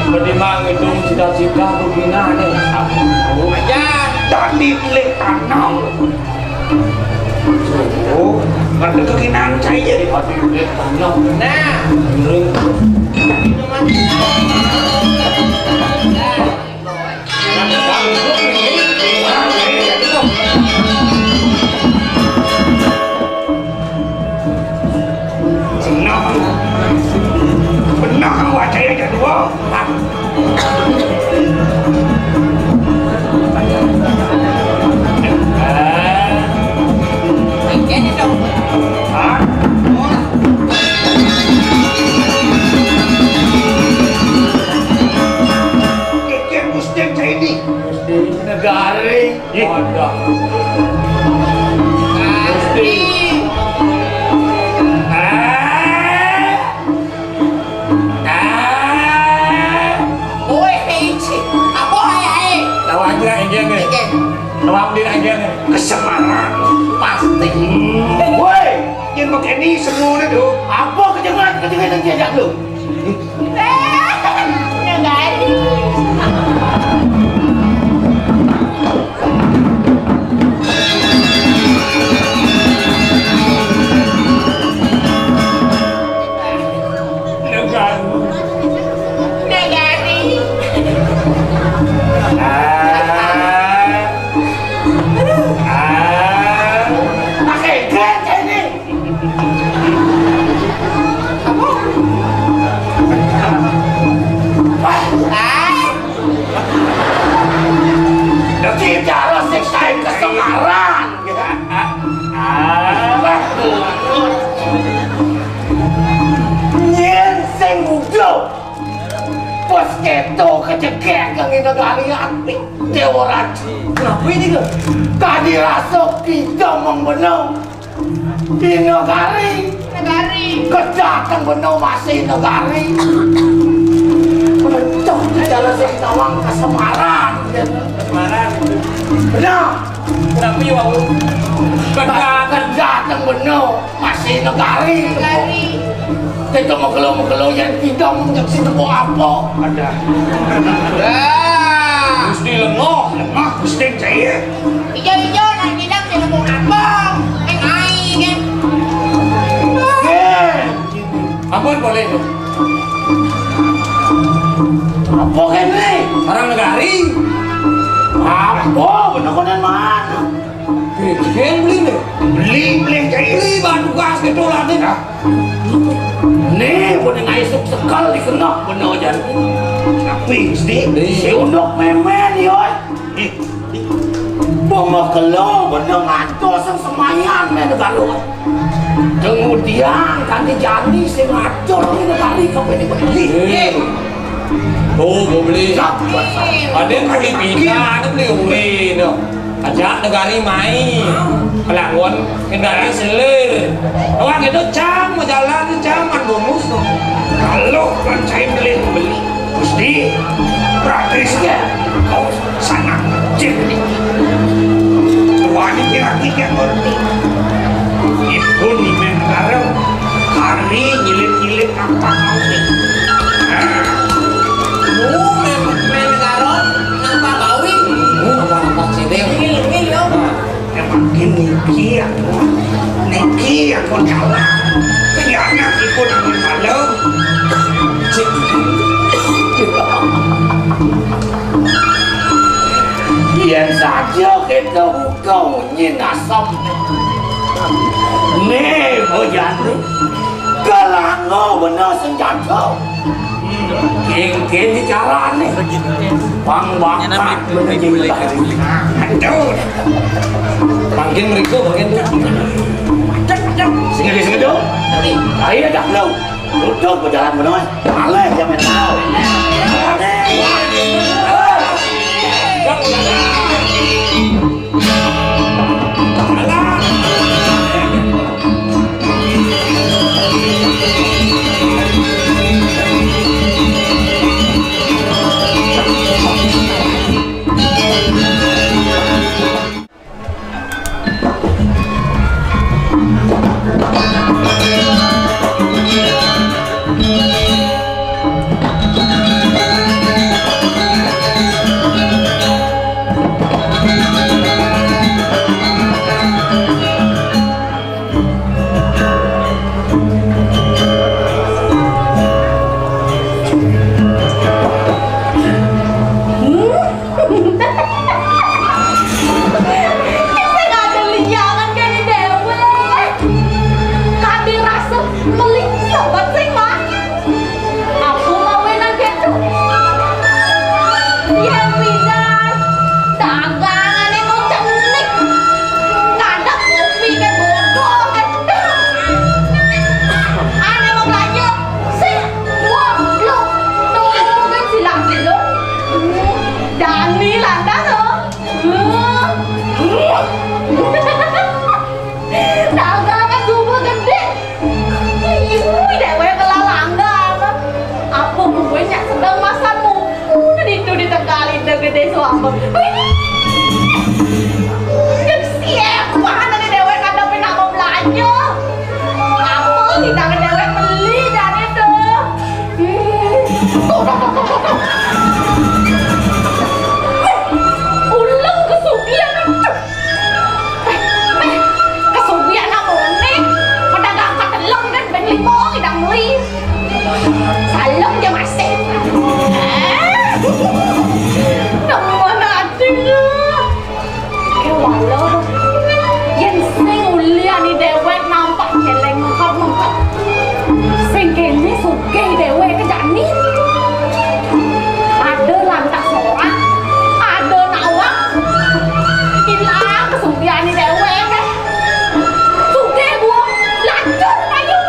bagaimana itu cita-cita begina nih aku aja tadi pilih tanam kan itu kena saya jadi hati pilih tanam nah benar wajah yang kedua Ada. Gusti. Lawan dia aja nih. Lawan dia aja nih. Kesemarang pasti. Woi, jangan pakai ini semua itu. Apa kejangan yang jajak lu? Cara siksain kesemarang. Nyen sing muda. Pas keto kecekek kang negari api Dewa Raji. Kenapa ini ke? Tadi rasuk kita membenung di negari. Kedatang benung masih negari. Mencok di jalan sing tawang kesemarang. Benar. Kenapa ya Wau? Kedatang benung masih negari. Kita mengeluh yang tidak menyaksi tepuk apa. Ada. Gusti lengoh. Gusti saya. Hijau-hijau nanti dah saya mau abang. Kan? Ampun boleh tuh. Apa ini? Orang negari. Apa? Benar-benar mana? Bikin beli nih. Beli saya. Beli batu gas gitu lah nih. Nih, bener ngasuk sekali kena bener jan. Tapi Gusti, si undok memen yoi. Bawa keluar bener ngantos yang semayan nih negara. Kemudian kan jadi si ngacor ini negara kau ini beli. Tuh mau beli. Ada yang beli pita, ada beli uli tuh. Ajak negari main. Kelakuan negari selir. Orang itu cam mau jalan caman bonus. Kalau kan saya beli Gusti, praktisnya kau sangat kecil nih. Wani kira-kira ngerti. Ibu nih mengarang hari nyilit-nyilit apa kau nih. Emang Niki yang kau kalah. Kenyataan ikut ambil malam. Biar saja kita buka unyin asam. Nih, bojan nih. Kelango bener senjata. King di jalan nih. Bang bakar bener cinta. Aduh. Makin mereka makin Sengaja dong. Ayo dah lu. Duduk berjalan benar. Malah jangan tahu. gede suami. Yang siap, mana nih dewek kadang pindah mau belanja. Apa kita ke dewek beli dan itu. Ulang kesugihan. Kesugihan apa nih? Pedagang katelang dan beli mau tidak beli. Salam dia masih. Naman natin na. Eh wala. Yan sing ulian ni dewek nampak celeng mengkap. Sing kene sugih dewek kejani. Ada lantas orang, ada nawak. Hilang kesugihan ni dewek. Sugih gua lanjut ayo.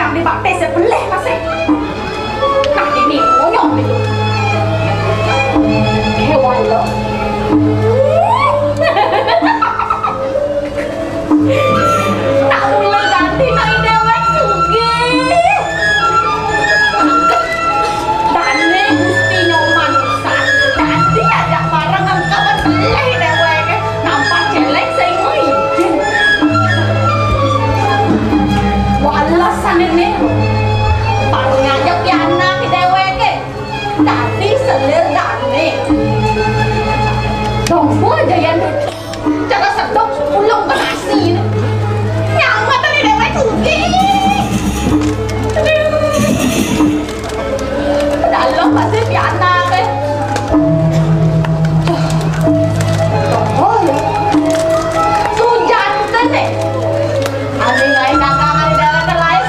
Dibakti sebelah masih. Nah ini monyong itu. Hewan lo. Tak boleh ganti naik dewek sugih. Dan ini gusti nyoman usah. Tadi ada barang angkapan belah dewek. Nampak jelek saya ngijin. Walasan ini baru ngajak piana ke dewek tadi selir dane dombo aja yang cara sedok ulung ke nasi nyama tadi dewek sugi dalam pasti piana ke dombo ya sujan tadi ani ngai dagangan dewek terlain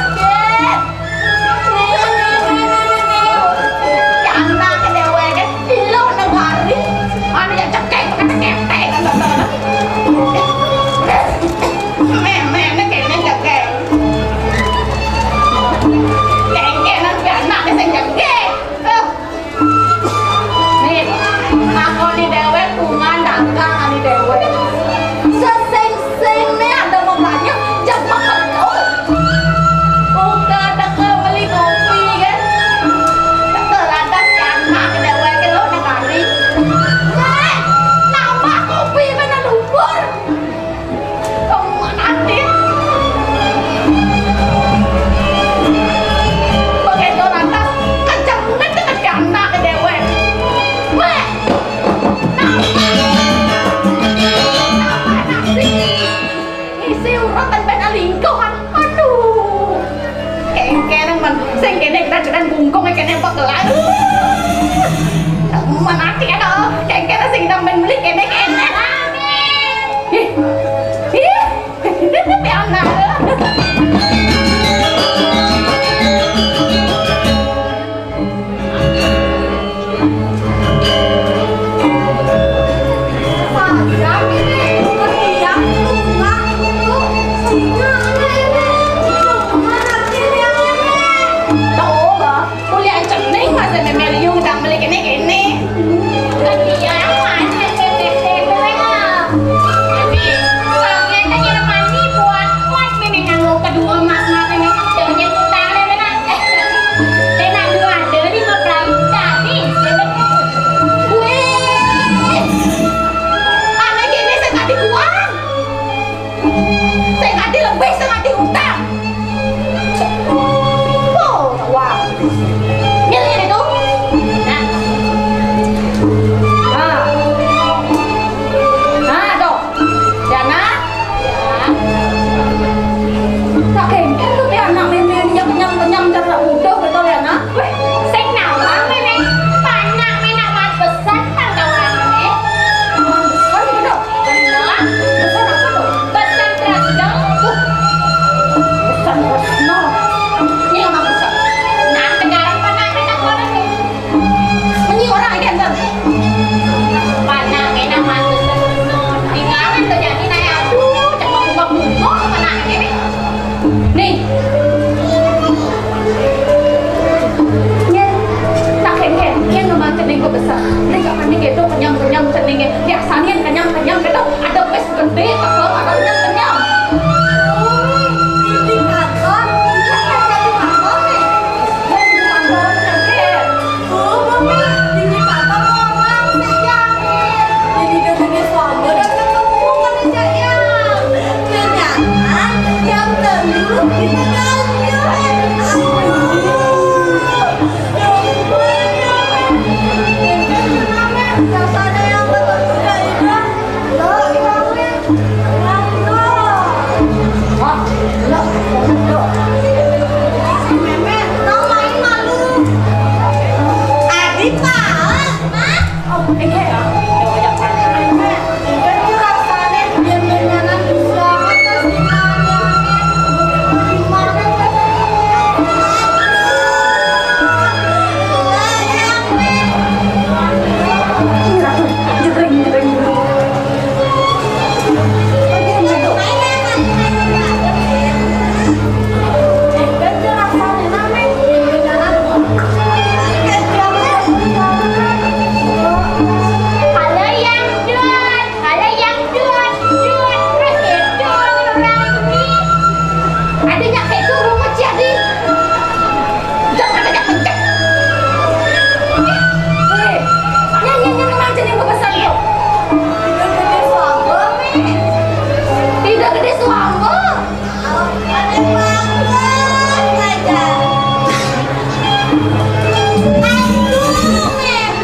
menanti ada kayak kena sing nang men beli kene kene piana besar. Nek gak mandi gitu kenyang-kenyang cenenge. Biasanya kenyang-kenyang gitu ada pes gede atau ada kenyang-kenyang. Ini kantor, kan jadi kantor nih. Jadi kantor kaget. Oh, mama, ini kantor orang sayang. Jadi dengan suami dan ketemu kan sayang. Ternyata yang dulu kita tahu ya. Rasanya yang betul juga indah. Loh, orangnya. Wah, loh. Si Memet, tau main malu. Adik Pak. Oh, ya. Banyak panas. Jadi rasanya dia menyanan banget kesinannya. Gimana tidak gede suambo. Ada banget aja. Aduh, Memet.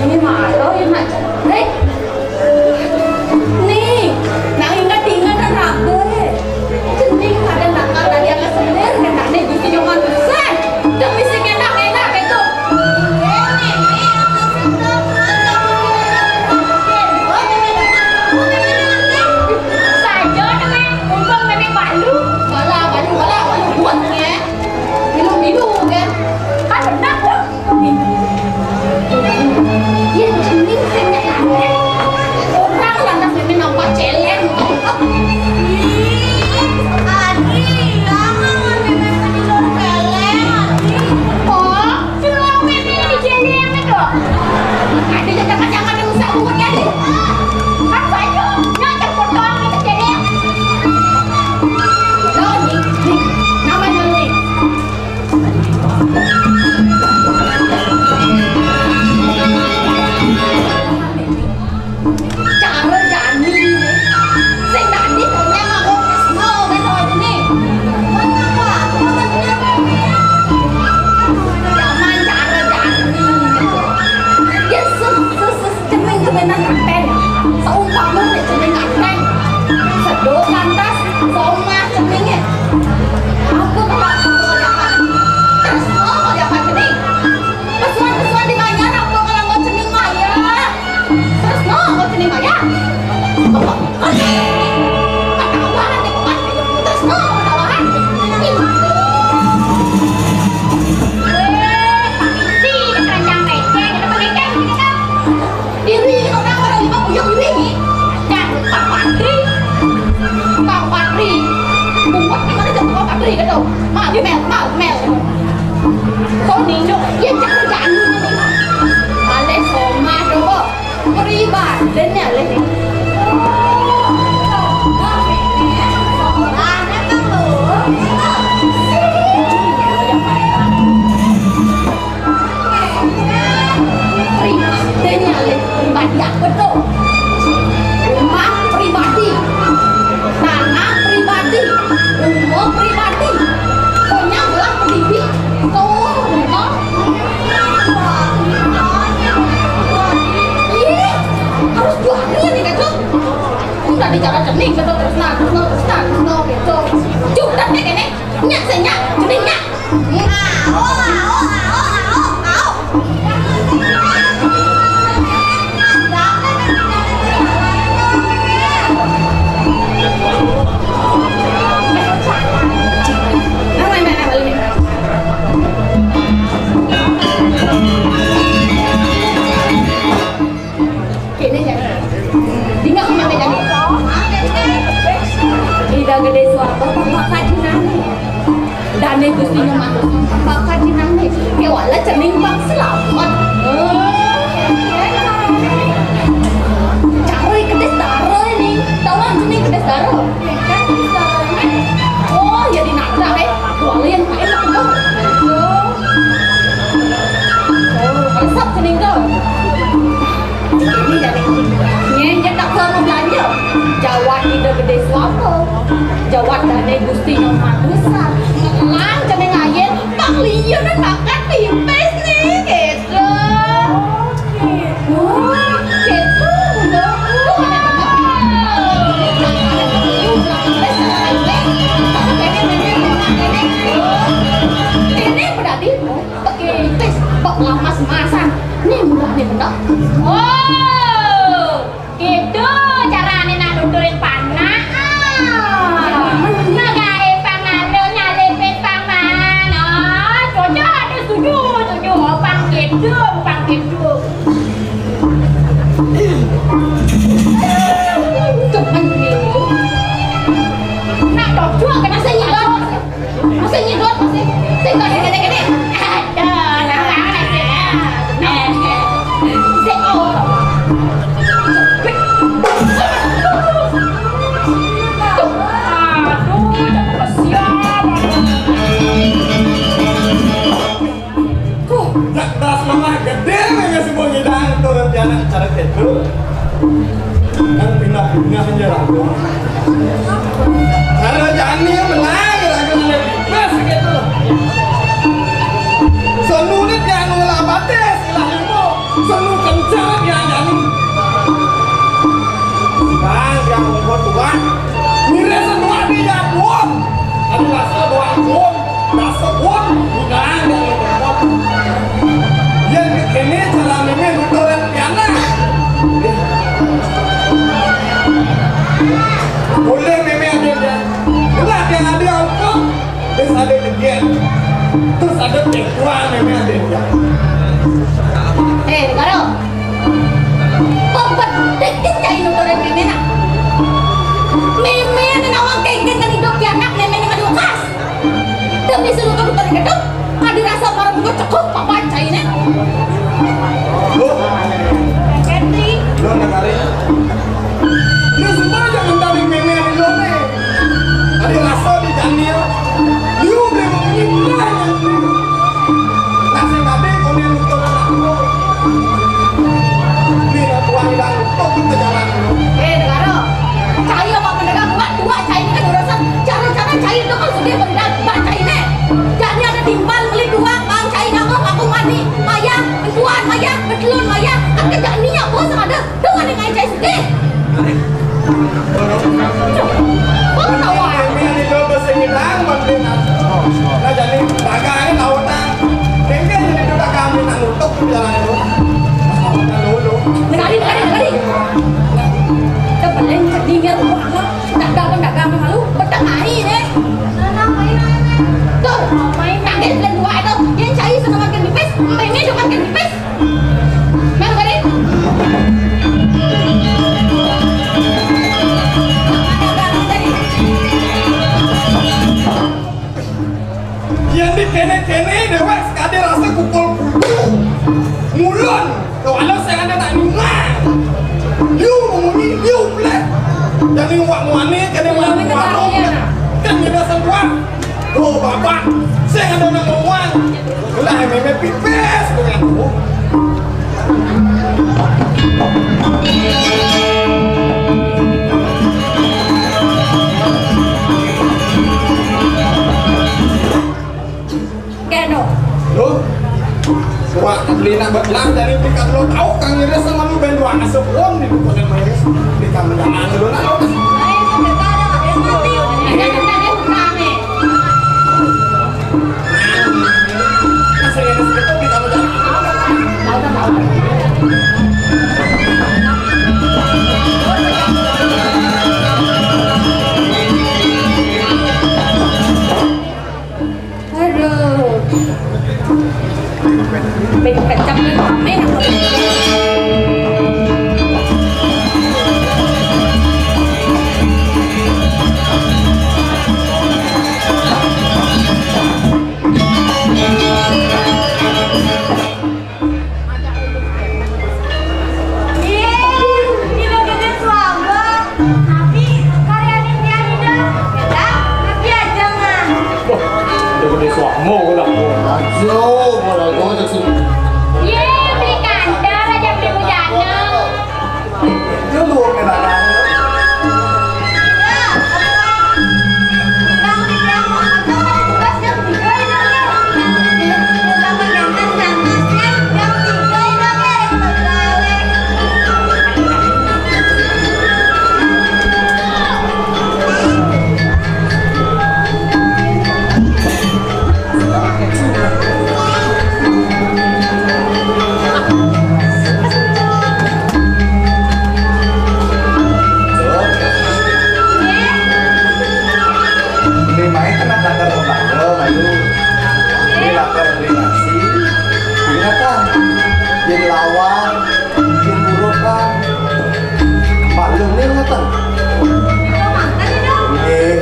Ini malu ya, Mak. Nih, nang ingat-ingat dan rabe. Cening ada nakal tadi yang keselir, dan ada gusti nyoman besar. Demi sing enak-enak itu. Bicara cening gitu terus gitu. Cukup deh ini. Nyak senyak, cening nyak. Gede suatu bakal dan itu sih nyaman bakal jinang nih, kayak wala cening bang selamat. Cari kedes daro ini. Tahu anjing kedes daro? Kan kedes daro ini. Oh, ya dinakra kalian main aku. Oh, sắp cening kau. Ini jadi nyenyak tak pernah belanja. Jawat ide gede suatu. Jawat dari Gusti Yang Maha Besar. Lang cening ayen tak liyo dan makan pipes nih gitu. Oh, gitu. Ini berarti pakai tes kok lamas-masan. Nih mudah nih bener. Oh, gitu caranya nak nudurin panah. Nagai panah lo nyalipin panah. Oh, cocok ada setuju. Opang gitu, opang gitu. Cuman nih. Nak cocok kena saya nyedot. Masih nyedot masih. Tengok gini. Aduh, nampak lagi. Das lemah gede nggak semua ngidang turun di anak cara itu. Kan pindah aja lagu. Kalau Jani yang menang lagu bebas gitu. Senu ni yang ngelah batas lah itu. Senu kencang yang Jani. Bang yang membuat Tuhan. Mira semua dia pun. Ada rasa doa pun. Rasa pun. Bukan yang membuat. Yang ini cara memang turun piana. Boleh memang ada. Kelak yang ada apa? Terus ada degil. Terus ada tekuan memang ada dia. Karo. Pempat dikit cai nuturin memang nak. Memang nawang kengkeng kan hidup pianak memang dengan lukas. Demi seluruh nuturin hidup. Ada rasa marah bukan cukup apa cai ni. Lo, Henry. lo nak kari. Lo semua jangan tarik memang lo ni. Ada rasa di Janiel. Lu memang indah. Nasi kade kau ni nuturin aku. Ni nak tuan dan untuk kita jalan dulu. Karo. Cai apa mendengar dua cai ni kan urusan. Cara-cara cai itu kan sudah mendapat cai ni. Jadi ada timbal beli dua bang cai nama aku mandi. Maya, tuan Maya, betelun Maya. Kan kerja ni apa ada dengan yang cai sedih. Kau tahu ah? Memang itu bersengidang mandi nak. Nah jadi dagang tahu tak? Mungkin jadi juga kami nak nutup jalan dulu. Dulu. Negari. Kita beli jadinya rumah apa? Dagang malu, betang air deh. Tuh, tangan dan dua itu yang cai sama makan pipis, pengen cuma makan pipis. Mana tadi? Yang di kene dewek sekali rasa pukul mulon. Kalau saya ada tak ninggal. Liu menguni liu plek. Jadi wak muani kene wak warung. Kan dia semua. Oh bapak, saya ada nak muan. Lah memang pipes dengan tu. Keno. Lo, wak beli nak berlang dari pikat lo tahu kang ini sama lu ben dua nasib wong di bukan main di kamar jangan lo nak. Mình phải chăm lên mấy năm rồi. lawan bikin urutan balung nih ngeten Itu makan dong. eh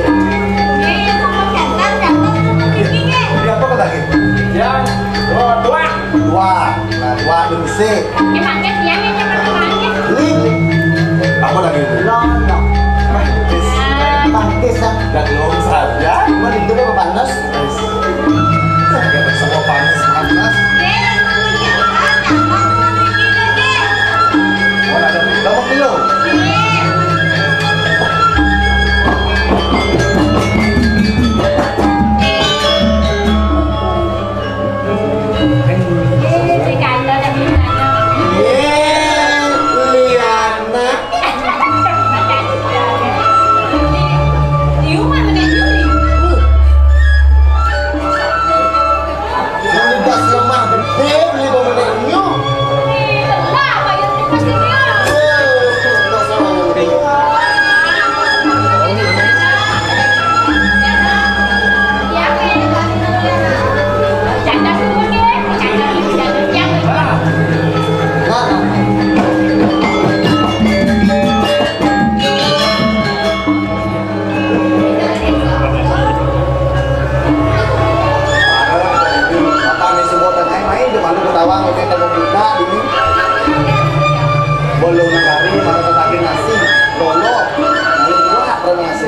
Sama jantan sama bikin dia apa lagi Yang dua. dua nah dua bersih Emangnya siangnya jangan kemana? Ling, apa lagi itu londok, pantis ah. dan belum saja Mana itu apa panas? kita semua panas panas oh ada dapat dulu Liana, ini gas lemah gede, beli pemenang new. apa nih semua tengah main di mana ketawang oke kalau buka ini bolong negari mana tetangga nasi lolo lalu dua pernah nasi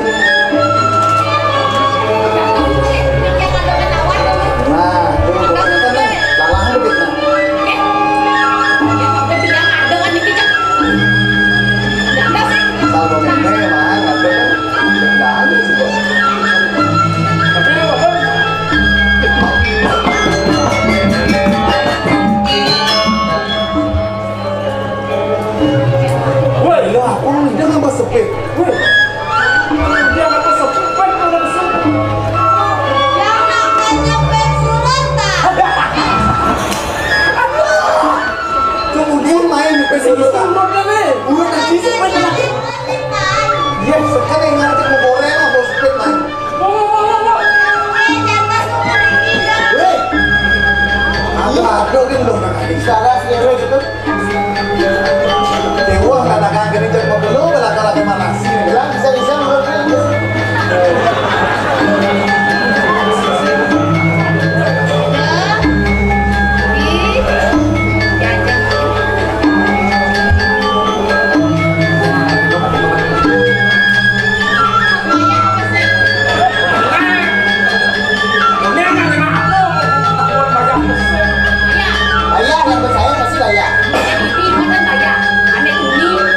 nah tuh pokoknya kan nih lalang lebih nah saldo mene mah nggak ada nggak ada sih bos Tapi ini apa? Woi, lah dia nggak sepik woi. Dia apa sepet kalau besar. kemudian main di pesulutan udah tadi sepik dia sekarang yang ngerti mau goreng lah bos sepik main Weh, agak ada kan dong nanti salah sih weh gitu. dewa nggak ada kangen ini jadi mau belum belakang mana sih Bilang bisa menurut dia. Ini nggak kena aku. Aku banyak besar. Ayah yang percaya pasti ayah. Jadi ini yang besar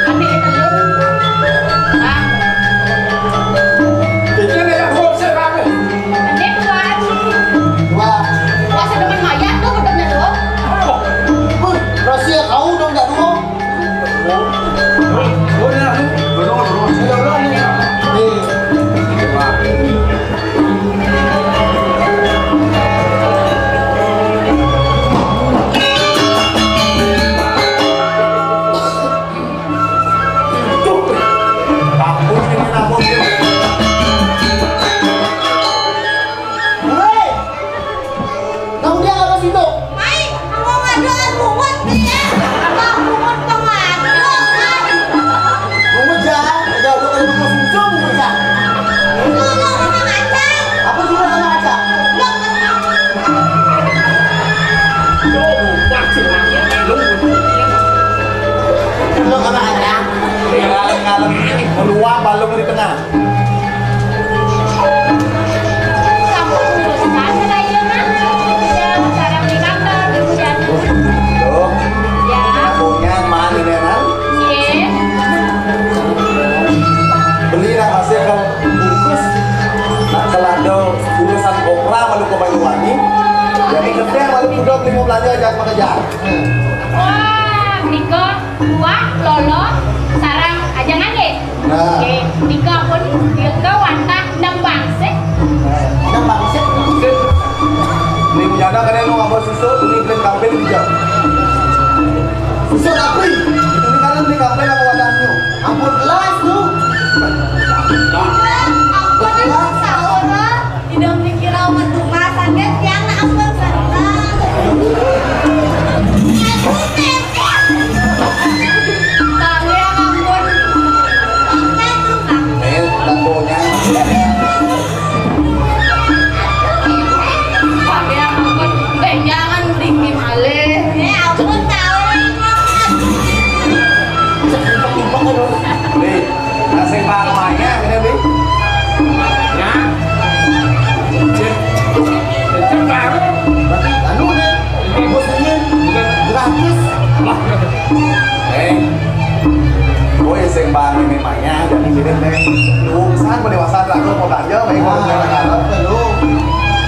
kami. Wah, Rosia kau dong nggak dulu. Nih, weh, kamu dia apa sih tuh? Memeja, ada lu kalau mau susu memeja. Apa sih sama aja? Lu sama aja. ngalem-ngalem meluap balung di tengah loh punya mana ini kan beli lah hasil kalau bungkus nak kelado urusan kopra malu ke Banyuwangi jadi kerja malu kuda beli mau belanja jangan mengejar Wah, Niko, buah, lolo, sarang ajangan deh. Nah. Oke, Niko pun Niko wantah nembang sih. Nang bangset. beli bujana karena lu nggak mau susu ini beli kampel di jam Susu apa? ini kalian beli kampel sama wadahnya Ampun kelas tuh. Ampun, saudara, tidak dikira menunggu sakit yang ampun sarila. Aku kalau main negara. Belum.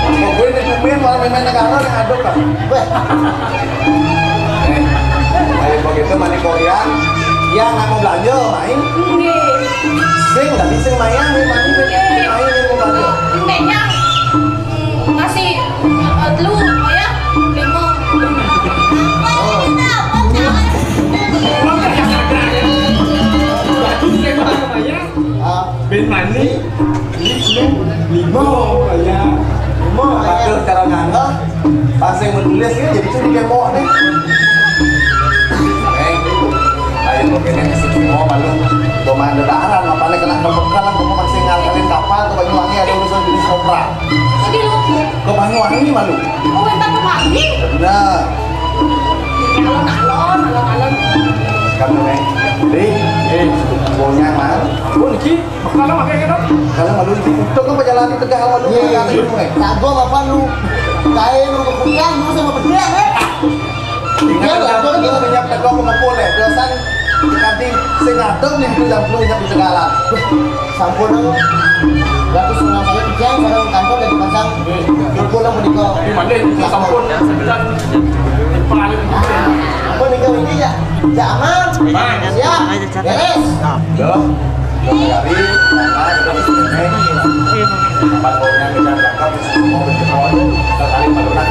Kok gue ini tumen malah main negara yang aduk kan. Weh, Ayo begitu mani Korean. Ya nggak mau belanja main. Sing tadi sing main main yang mau belanja. Kayaknya ngasih lu ya limo. Ben mani, lima ya. Mau pakai cara ngangga. Pas yang menulis ya jadi curi kemok nih. Ayo begini semua malu. Pemain dadaran, apalagi kena berbekalan, kamu masih ngalkalin kapal ke Banyuwangi ada urusan jenis kopra. Jadi lu Ke Banyuwangi malu. oh entar kemari. Nah, Alon. kamu nih. Di, baunya mana? Oh, Niki, kalau pakai gitu. Kalian malu di itu kan perjalanan tegak malu iya, kali itu nih. tak gua apa lu? Kayak lu kepunyaan lu sama berdua, Ingat lah, aku minyak tegak mengumpul ya. Dosan nanti sing ngadem nih itu jam 10 di Tegalan. Sampun lu. Berarti sungai saya kerjaan sekarang kantor dari pasang. Jumpa lu menikah. Di mana itu sampun sembilan paling Apa nikah ini ya? Jangan. Siap. Beres. Duh, dari mana kita mesti ini. Tempat baunya kita tangkap di semua berkenalan. Sekali malunan.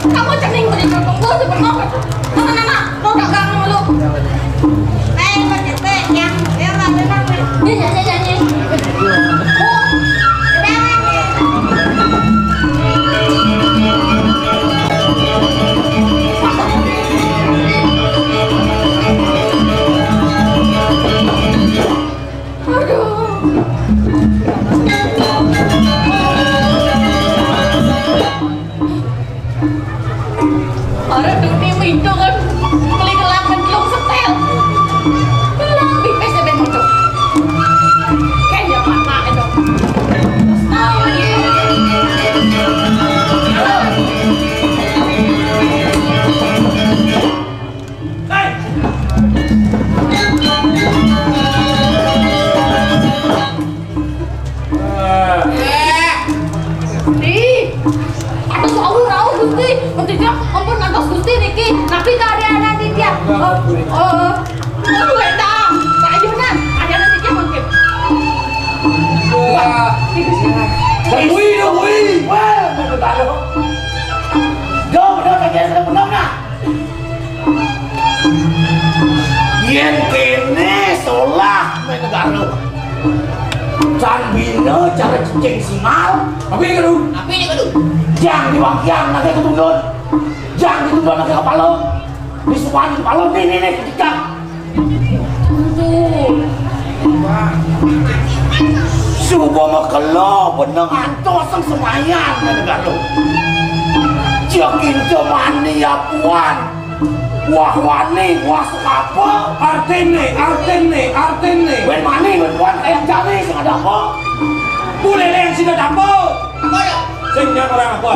Kamu cening gue di belakang gue super ngomong. Nah, mau dagang sama lu? Nyanyi. Orang dunia itu kan beli gelap belum setel. Lebih pesen ben muncul. Kayaknya mana itu. Atas raul Gusti, maksudnya ampun atas Gusti Niki, tapi keadaan dia. Wedang, kayunan, ada nanti dia mungkin. Wih, wah, benar lo. Benar kaya benar nah. Yen kene solah main negara. Can bina cara cicing singal. Tapi ini kedua. Jangan diwakian nanti ketundun. Jangan ditundun nanti kepala. Disuan kepala nih ketika. Subuh makalo benang anto sang semayan negara. Jakin cemani ya puan. Wah wani, wah apa? Artene. Ben mani, ben puan kayak jari sing ada apa? Boleh yang sing ada apa? Apa ya? Sing yang orang apa?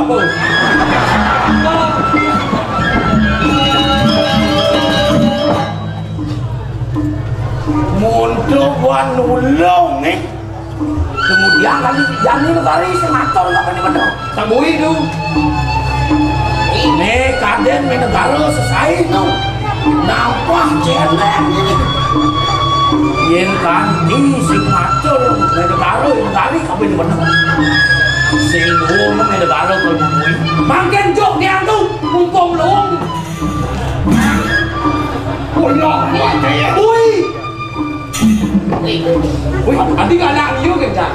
Mundur wan nulung nih. Kemudian kali jani negara senator nggak bener-bener. Temui lu. Ini kaden main negara selesai tu. Nampak celeng ini. Yen kanti sing macul main negara kau bener-bener. Sing lu main negara kau bui. Makin jok dia tu, mumpung luang. Pulang, bui. Wih, adik anak you kan Cak?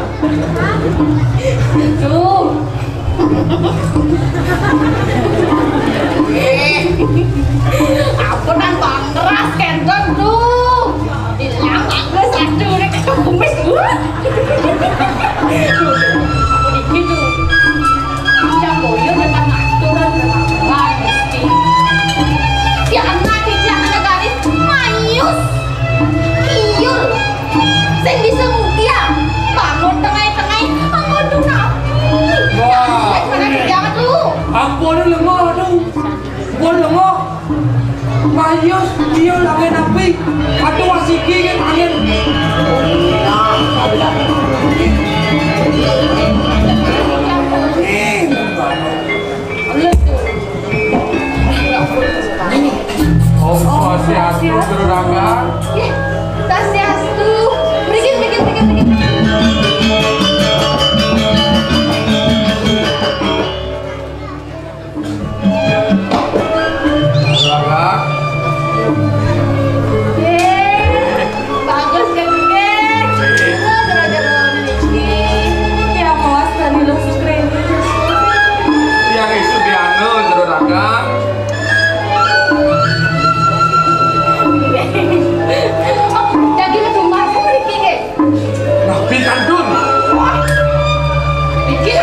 Tuh. Aku nang bangras kendon tuh. Hilang aku satu nek kumis gua. Aku dikit tuh. Jam boyo depan aturan kan mesti. Ya anak tidak ada garis mayus. Kiyul. Sing bisa mutia. Bangun tengah-tengah bangun tuh napi. Wah. Mana jangan dulu. Ampun lemah tu. Pun lemah. Mayus dia lagi napi. Atau wasiki kan angin. Oh, swastiastu Juragan. Swastiastu. Berikit. Juragan. Bagus kan, Kek? Jalan-jalan ini. Ya, mawas dari lu keren. Yang itu dianu Juragan. Jadi ketumbar aku beriki, Kek. Napi kandun. Beriki.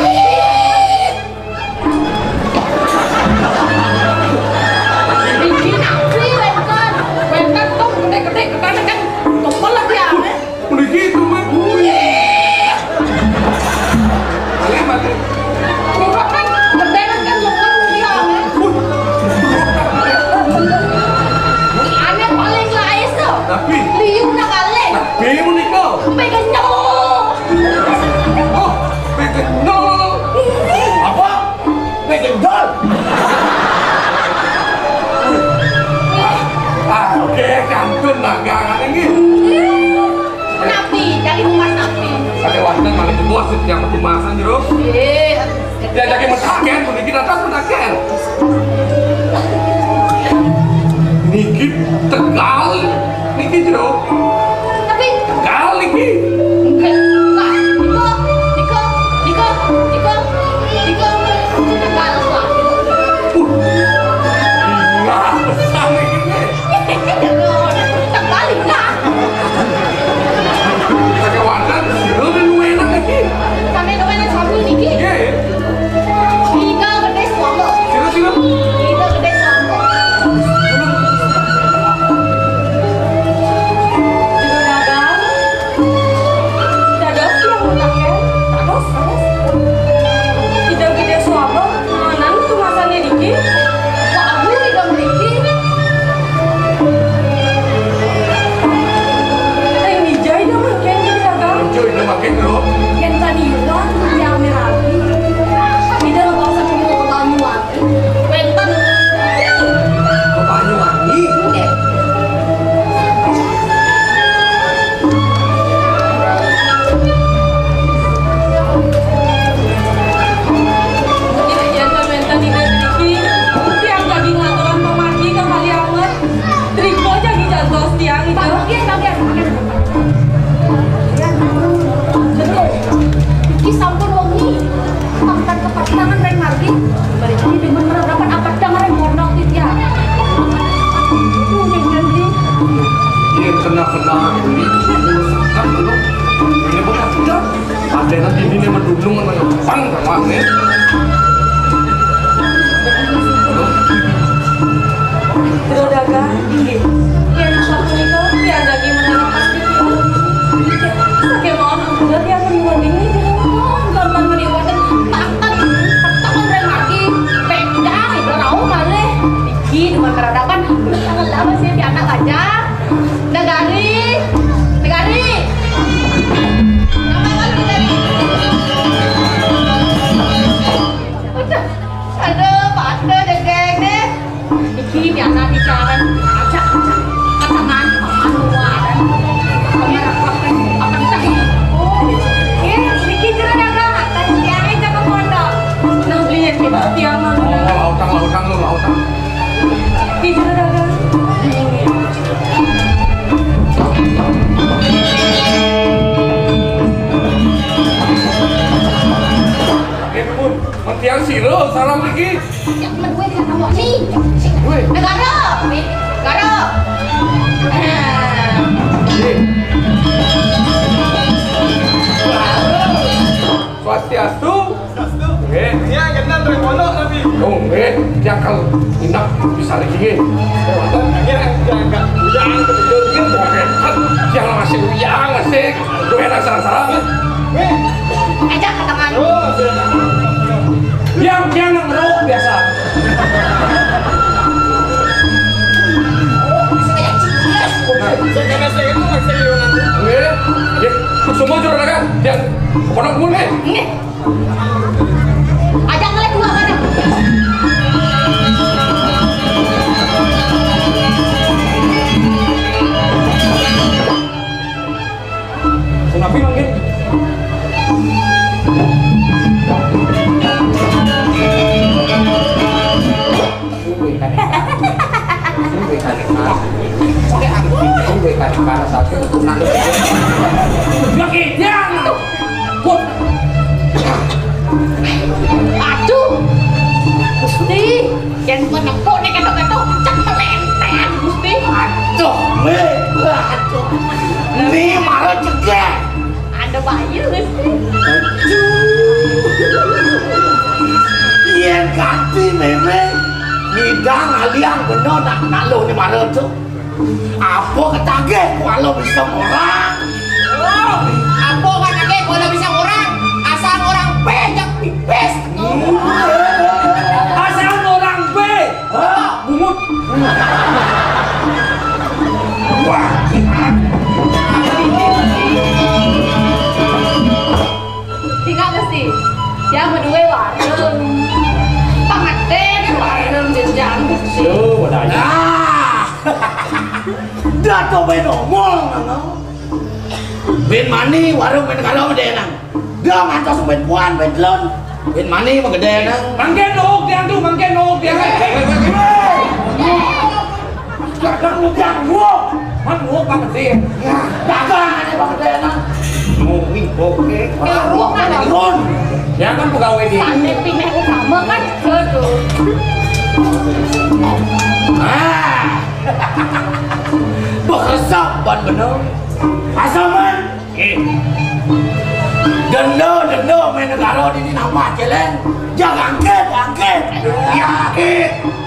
Beriki napi, Wenkan tuh gede-gede kan tumpel lagi ya. Begitu mah. Kali mati. Kurang kan gede kan lumayan dia. Aneh paling lain tuh. Napi. Liu nak kali. Napi menikah. Pegang nyawa. Oh, pegang no. Apa? Begendol. Ah, oke, kantun dagangan ini. Napi, jadi rumah napi. Ada wanita malah itu bos yang kemasan jeruk. Dia jadi mentaken, begitu datang mentaken. Niki tegal, niki jeruk. Tapi Tegal niki. enggak. Niko. Tegal lah. Nggak besar niki. Terbalik lah. Ada wanita, lebih enak niki. Sampai kemana sambil Niki? Iya. Niko gede suambo. Sila. Niko gede suambo. Cuy, ini makin jeruk. Banyuwangi. Sampun wengi, sampai kepatangan reng margi. Bari ini demen meradakan apa dangan reng mondok ya. Iya, kena ini. Kan belum. Ini bukan tidak. Ada nanti ini mendulung menepang sama ini. Juragan, inggih. Yen sapunika piandagi menara pasti. Sakit mohon ampun ya meniwandingi Tonton meniwaten pantan pantangan reng margi. Pedang itu rau malih. Iki demen meradakan tangan lama sih di anak aja. Negari. Aduh, pada degeng deh. Iki biasa bicara acak katangan anuan. Kamera akan tak. Oh, Niki juragan akan tiang aja ke pondok. nang bliyen kita tiang Oh, lautang lu, lautang. Ki juragan. tiang siro salam lagi. Yang temen gue bisa ngomong nih. Negara. Negara. Swastiastu. Ya, kenal dari pondok tapi. Oh, yang kalau inap bisa lagi. Jangan jangan masih uyang masih. Gue enak sarang-sarang. Ajak ke tangan. Yang ngerok biasa. Semua juragan dan pondok mulai. Ajak ngeliat dua mana? Kenapa manggil? Aduh, Gusti, yang menepuk nih ketok-ketok cek melenteng, Gusti. Aduh, aduh. Ini malah cegah. Ada bayi, Gusti. Yang ganti memang ngidang aliang bener nak lalu ni marah tu. Apa ketagih kalau bisa orang? Oh, apa kan lagi kalau bisa orang? Asal orang banyak pipes. Asal orang B. Bungut. Wah. Tinggal Gusti. Yang berdua warung. Pangaten warung jenjang Gusti. Dah tu ben ngomong nang. Ben mani warung ben kalau gede nang. Dah ngantos ben puan ben lon. Ben mani mah gede nang. Mangke nuk tiang tu, mangke nuk tiang. Dagang lu ganggu. Man nuk bang gede. Dagang ada bang gede nang. Ngomong oke. Ruang mana? Ron. Ya kan pegawai di. Sampai pindah utama kan? Aduh. Beresap ban bener. Asaman. Denda main negara ini nama jalan. Jangan angket.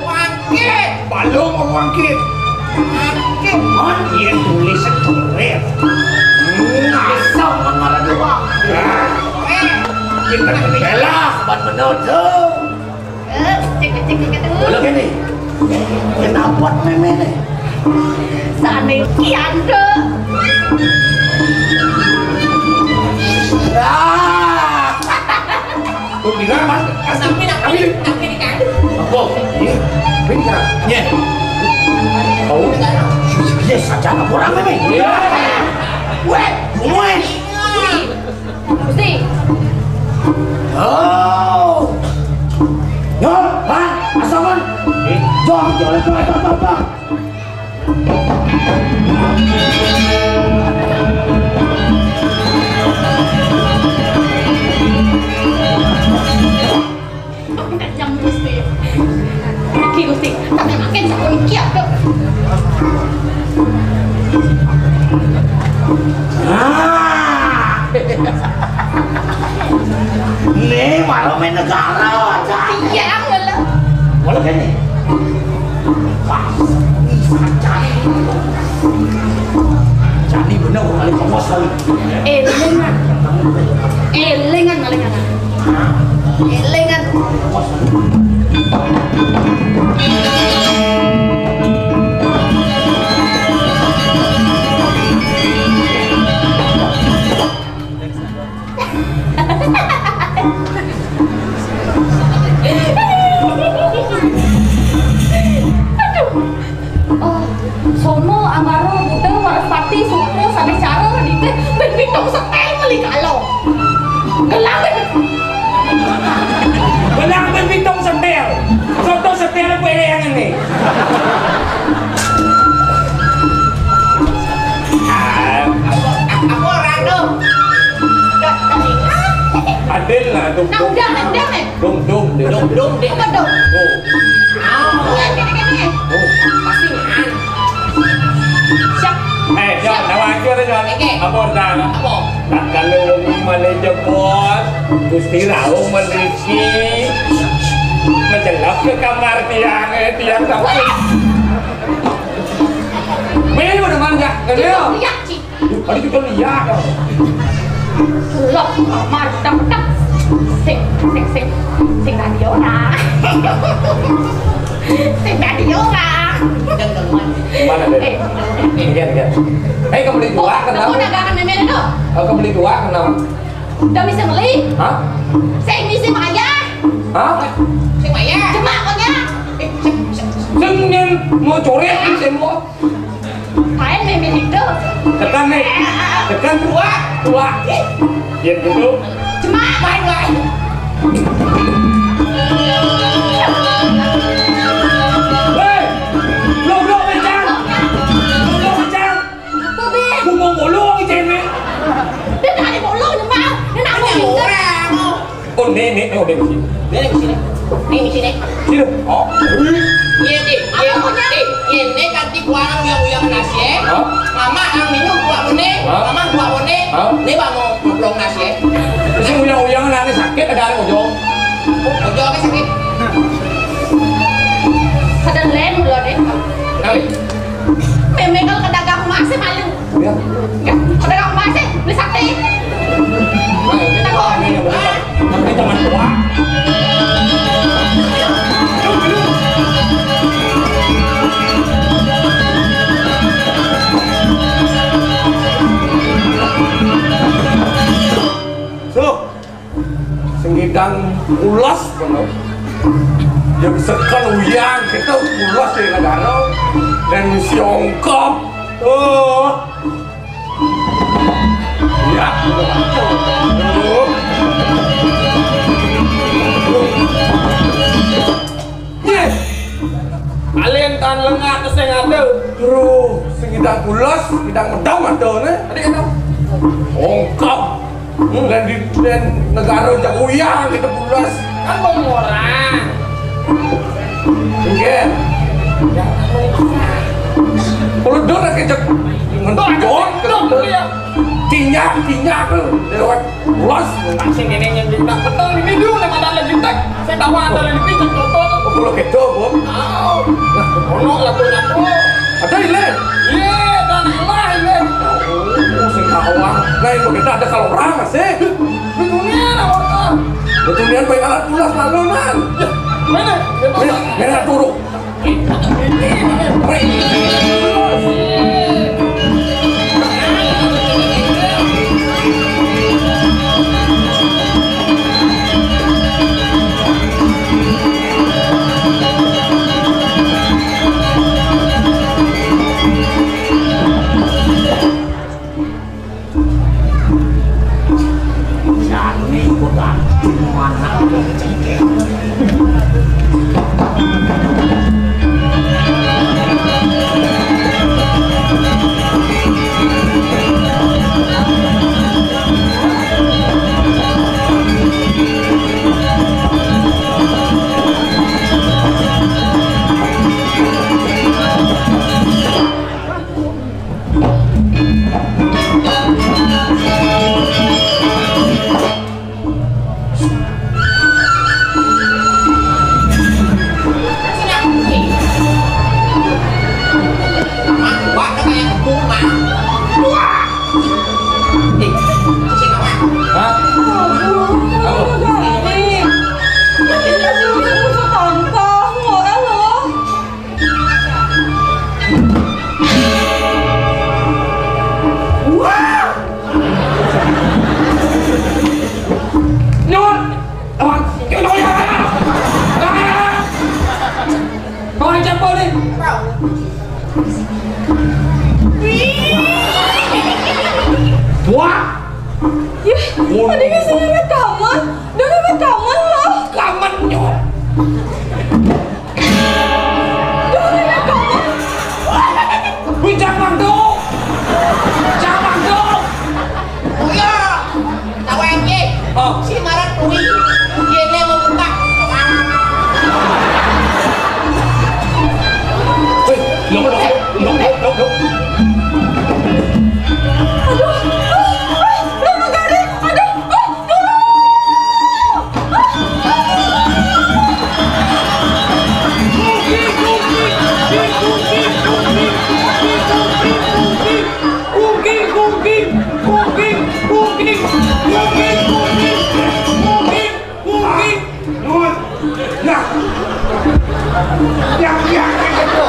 Wangkit. Balung wangkit. Wangkit. Man, dia tulis tulis. Asam mengarah dua. Kita kena belah ban bener tu. Cek gitu. Boleh ni. Kenapa meme ni? Sana kian ke? Kau dengar mas? Sampai nak pilih kan? Apa? Ini kan? Ye. Oh. Yes, saja nak orang meme. Weh, weh. Gusti. Oh. Yo, bang, asaman. Jom jalan ke bang. Yang Gusti. Ki Gusti, tapi makin sakit kiat ke? Ni malah main negara aja. Iya, lah. Boleh kan ni? Jadi benar kali kamu sekali. Elengan. Elengan ngalengan. Elengan. Sono amaro budeng warspati suku sampai cara di teh Bintong setel meli kalau. Gelang Belang berbintong setel. Contoh setel apa yang ini? Aku orang tu. Dah ingat. Adil lah dum Nah, udah nih. dum deh. Apa dong? Oh. Gini. Pasti kan. Siap. John, nawa aja deh John. Oke. Apa dah? Apa? Tak kalau mana jemput, Gusti Rau menriki menjelap ke kamar tiang sampai. Melu udah manja, kenapa? Lihat sih. Hari juga lihat. Lok kamar dap. Sing radio lah. Sing radio lah. Mana deh? Lihat. Kamu beli dua kenapa? Kamu dagangan memen itu? Kamu beli dua kenapa? Udah bisa beli? Hah? Sing misi maya. Hah? Sing maya. Cuma konya. Sengin mau curi semua. Main memen itu. Tekan nih, tekan dua. Yang gitu. Cuma main. Hei, belum macam. Apa be? Aku mau bolong macam ni. Dia nak ada bolong ni bang. Dia nak bolong orang. Oh ni di sini. Ini sini. Sini. Oh. Iya di. Ini kanti kuang uyang nasi. Mama ang minum kuah bone. Mama kuah bone. Ini bangun belum nasi. Kasi uyang-uyang na sakit ada orang ujung. Ojo ke sakit. Kadang lain dulu deh. Kali. Memang kalau kedagang emas sih maling. Ya. Kedagang emas sih beli sakti. Kita kau ni nak boleh. Tapi teman tua. So, senggidang ulas benar. Dia besekan uyang kita ulas dari negara dan misi ongkop. Oh, ya, yes. Kalian tan lengah ke sing ada. Terus senggidang ulas, senggidang medang ada ne. Ada kata ongkop. Dan negara jak uyang kita ulas. Kan mau orang. Enggak. Kalau dor nak kejak mendor tinyak tu lewat ulas masing ini yang kita betul ini dulu nak ada lagi tak saya tahu ada lagi pinjam contoh kalau kedo bom ono lah tu ada ile dan lah ile sing awang lain kita ada kalau orang masih di dunia lah orang di dunia baik alat ulas lalu nan mana turun Adiknya saya rekaman. Dan rekaman loh. Rekaman nyok. Wih jangan dong. Oh ya. Tahu yang si marah Yang gitu.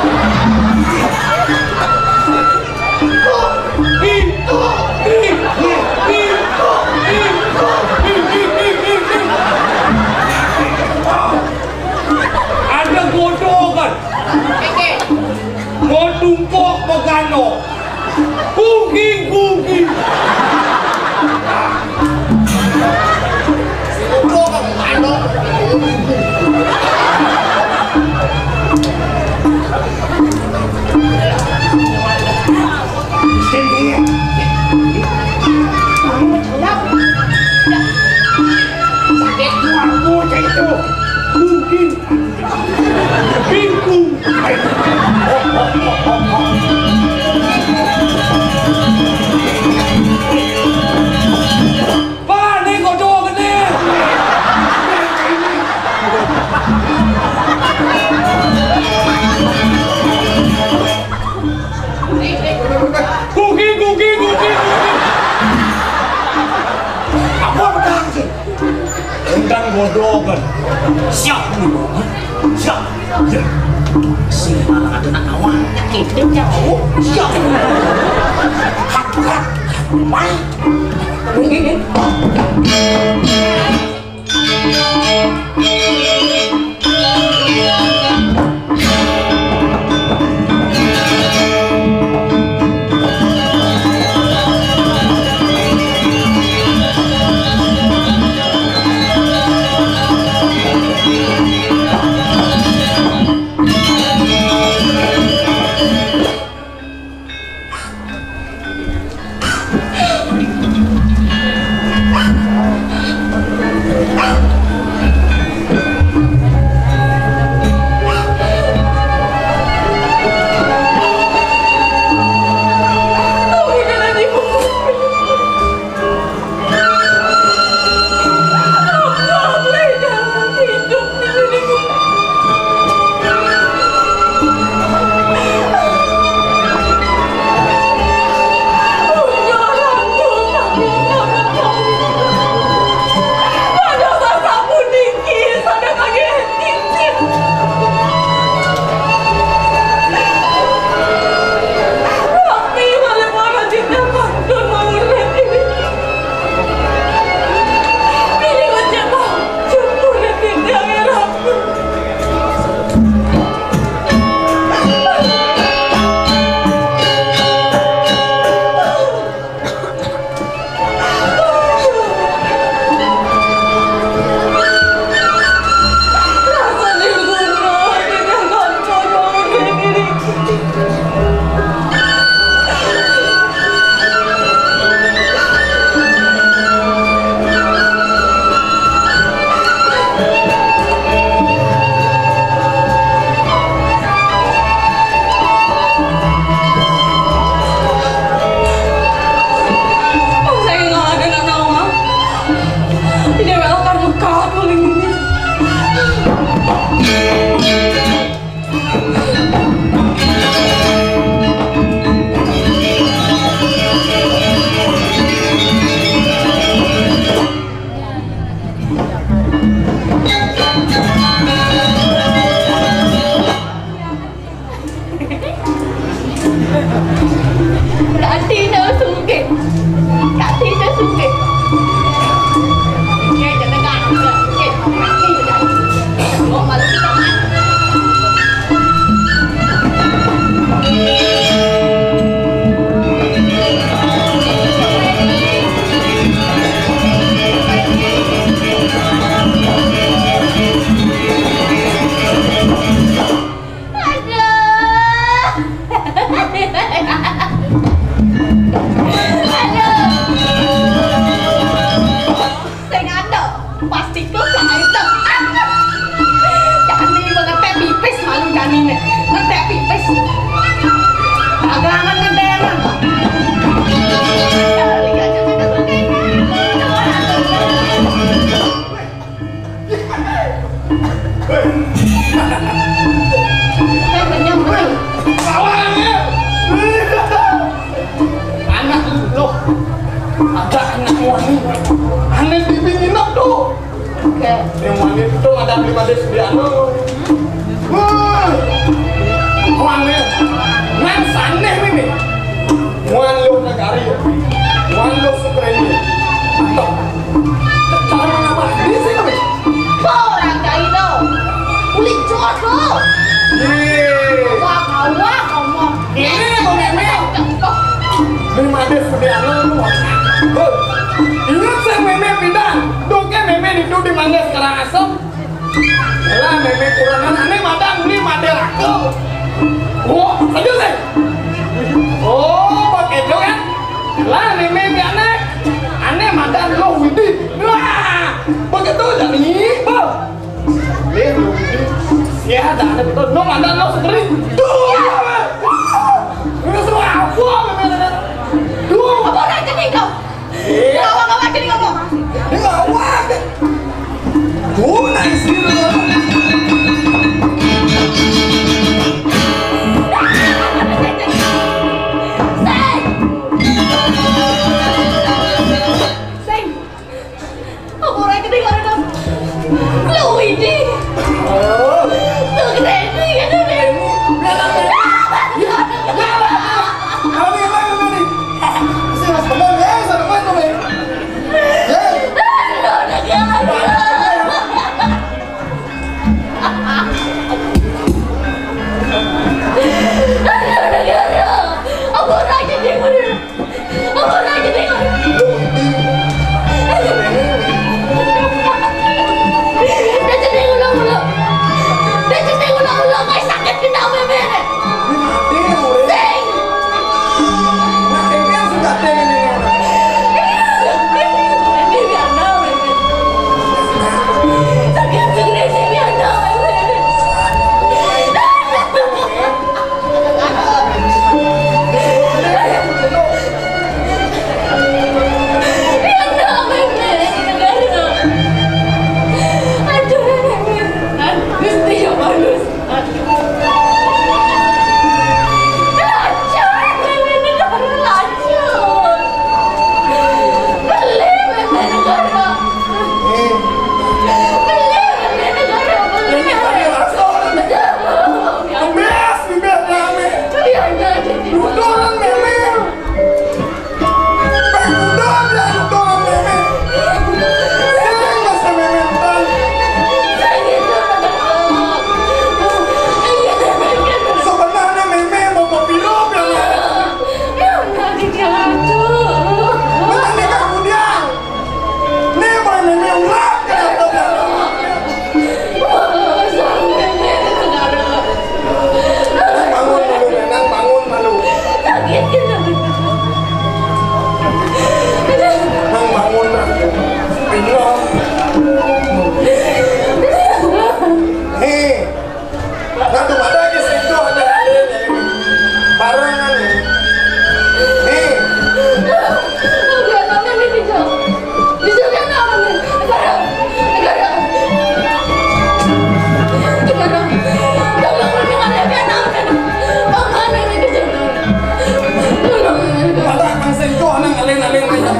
Ada godokan. Mau tumpuk megano. Guging. Tumpuk ke megano. Godokan. Siap dulu. Siap. Ya. Si malah ada nak kawan. Itu jauh. Siap. Hak. Mai. Yang mana itu ada 5 des di anu. Wah. lo sekeren ini. Atau cara apa? Ini sih kami. Orang kayak itu. Kulit jodoh. Wah, kamu. Ini mau meme. Ini made sudah anu. Ingat saya meme pindah. Doke meme itu di mana sekarang asap. Lah meme kurangan aneh madang ini made aku. Oh, aja sih. Oh, pakai itu kan? Lah meme aneh. Aneh madang lo widi. Wah, begitu jadi. Lihat lo widi. Ya, ada aneh betul. No madang lo sendiri. Ini semua apa meme? Duh, Apa orang jadi kau? Apa jadi kamu? ini nggak awak. Duh, nice gitu. Sing. Apa orang jadi kau? Lu ini. Lu keren nih kan ini. Apa orang jadi kau? Apa orang jadi kau? Dah jadi ulang-ulang. Dah jadi ulang-ulang. Kau sakit kita bebe. Sing. Ini biar tahu bebe. Sakit segera sih biar tahu bebe. Biar tahu bebe. Negara. Aduh bebe. Gusti yang manis. Lacur bebe negara lacur. Beli bebe negara. Beli bebe negara. Beli. Bebas, bebas rame. Biar nggak jadi. Dorong meme. Dorong ya, dorong meme. Saya nggak usah meme ntar. Sebenarnya meme mau kopi rob ya. Betul nih kamu dia. Nih mau meme ulang kenapa dia? Bangun malu, Nenang bangun malu. Nang bangun nak. Bingung. Nih, nanti ada di situ ada barengan nih. Nih, ada kang sentuh nang alin-alin aja.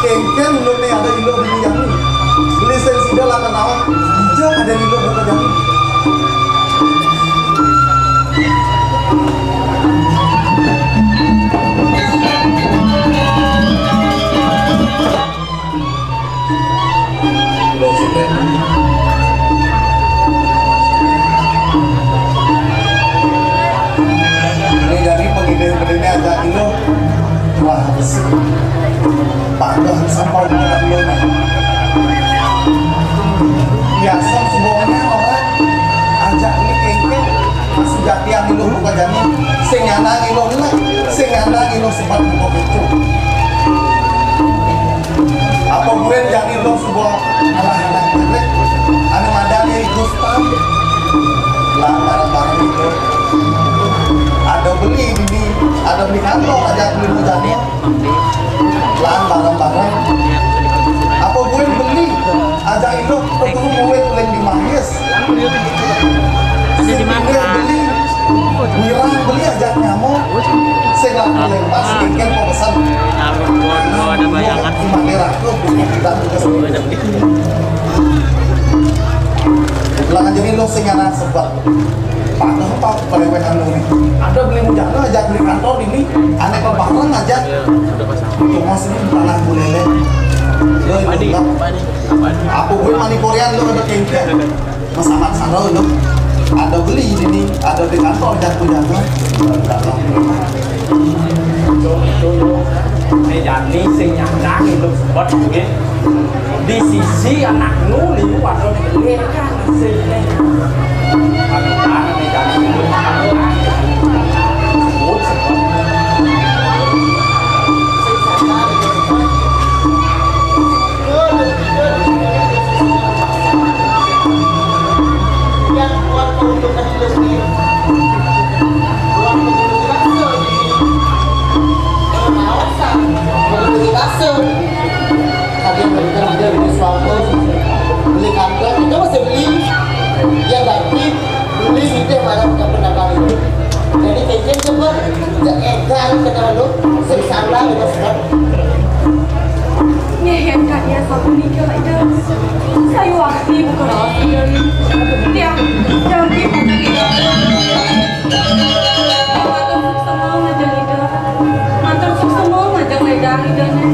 kengken lo nih ada ilo di yang ini. Beli sensida lah kenawan, hijau ada ilo di yang ini. Lo sudah. Ini jadi pengide-pengide aja ilo. Wah, padah sampai bulan lo nih. Biasa semuanya orang ajak ini kengkeng masih jati yang ilo buka jani. Sing nyana ilo nih, sing nyana ilo sempat buka itu. Apa gue jadi lo sebuah anak-anak jelek, ane madani Gustam, lah barang-barang itu. Ada beli ini, ada beli kantor, aja beli mujani, lah barang-barang. Apa gue beli, aja itu ketemu gue tulen di Mahis. Ada di mana? Beli, wirang beli aja nyamuk, segala lempar sedikit mau pesan. Ada bayangan. Belakang jadi lo sengaja sebab padah apa perewetan lo nih. Ada beli mujana aja beli kantor ini, aneh kebarang aja. Cuma sini tanah bulele. Lo itu apa gue mani Korean lo ada kengkeng. Mas Ahmad Saro lo. Ada beli ini, ada di kantor aja mujana. Ini jadi sing nyana itu buat gue di sisi anak nuli waduh ini kan sih anak ini jadi sebut yang waktu untuk kasih beli kasur, kalian berikan aja beli suatu, beli kantor, itu masih beli, ya ganti, beli itu malah nggak pernah kali. Jadi kayaknya coba, jangan kenal lu, sesalah itu sudah. Ngehem kaya satu nikah itu. Saya waktu bukan waktu dari tiap jadi pada kita. Ledang idenya.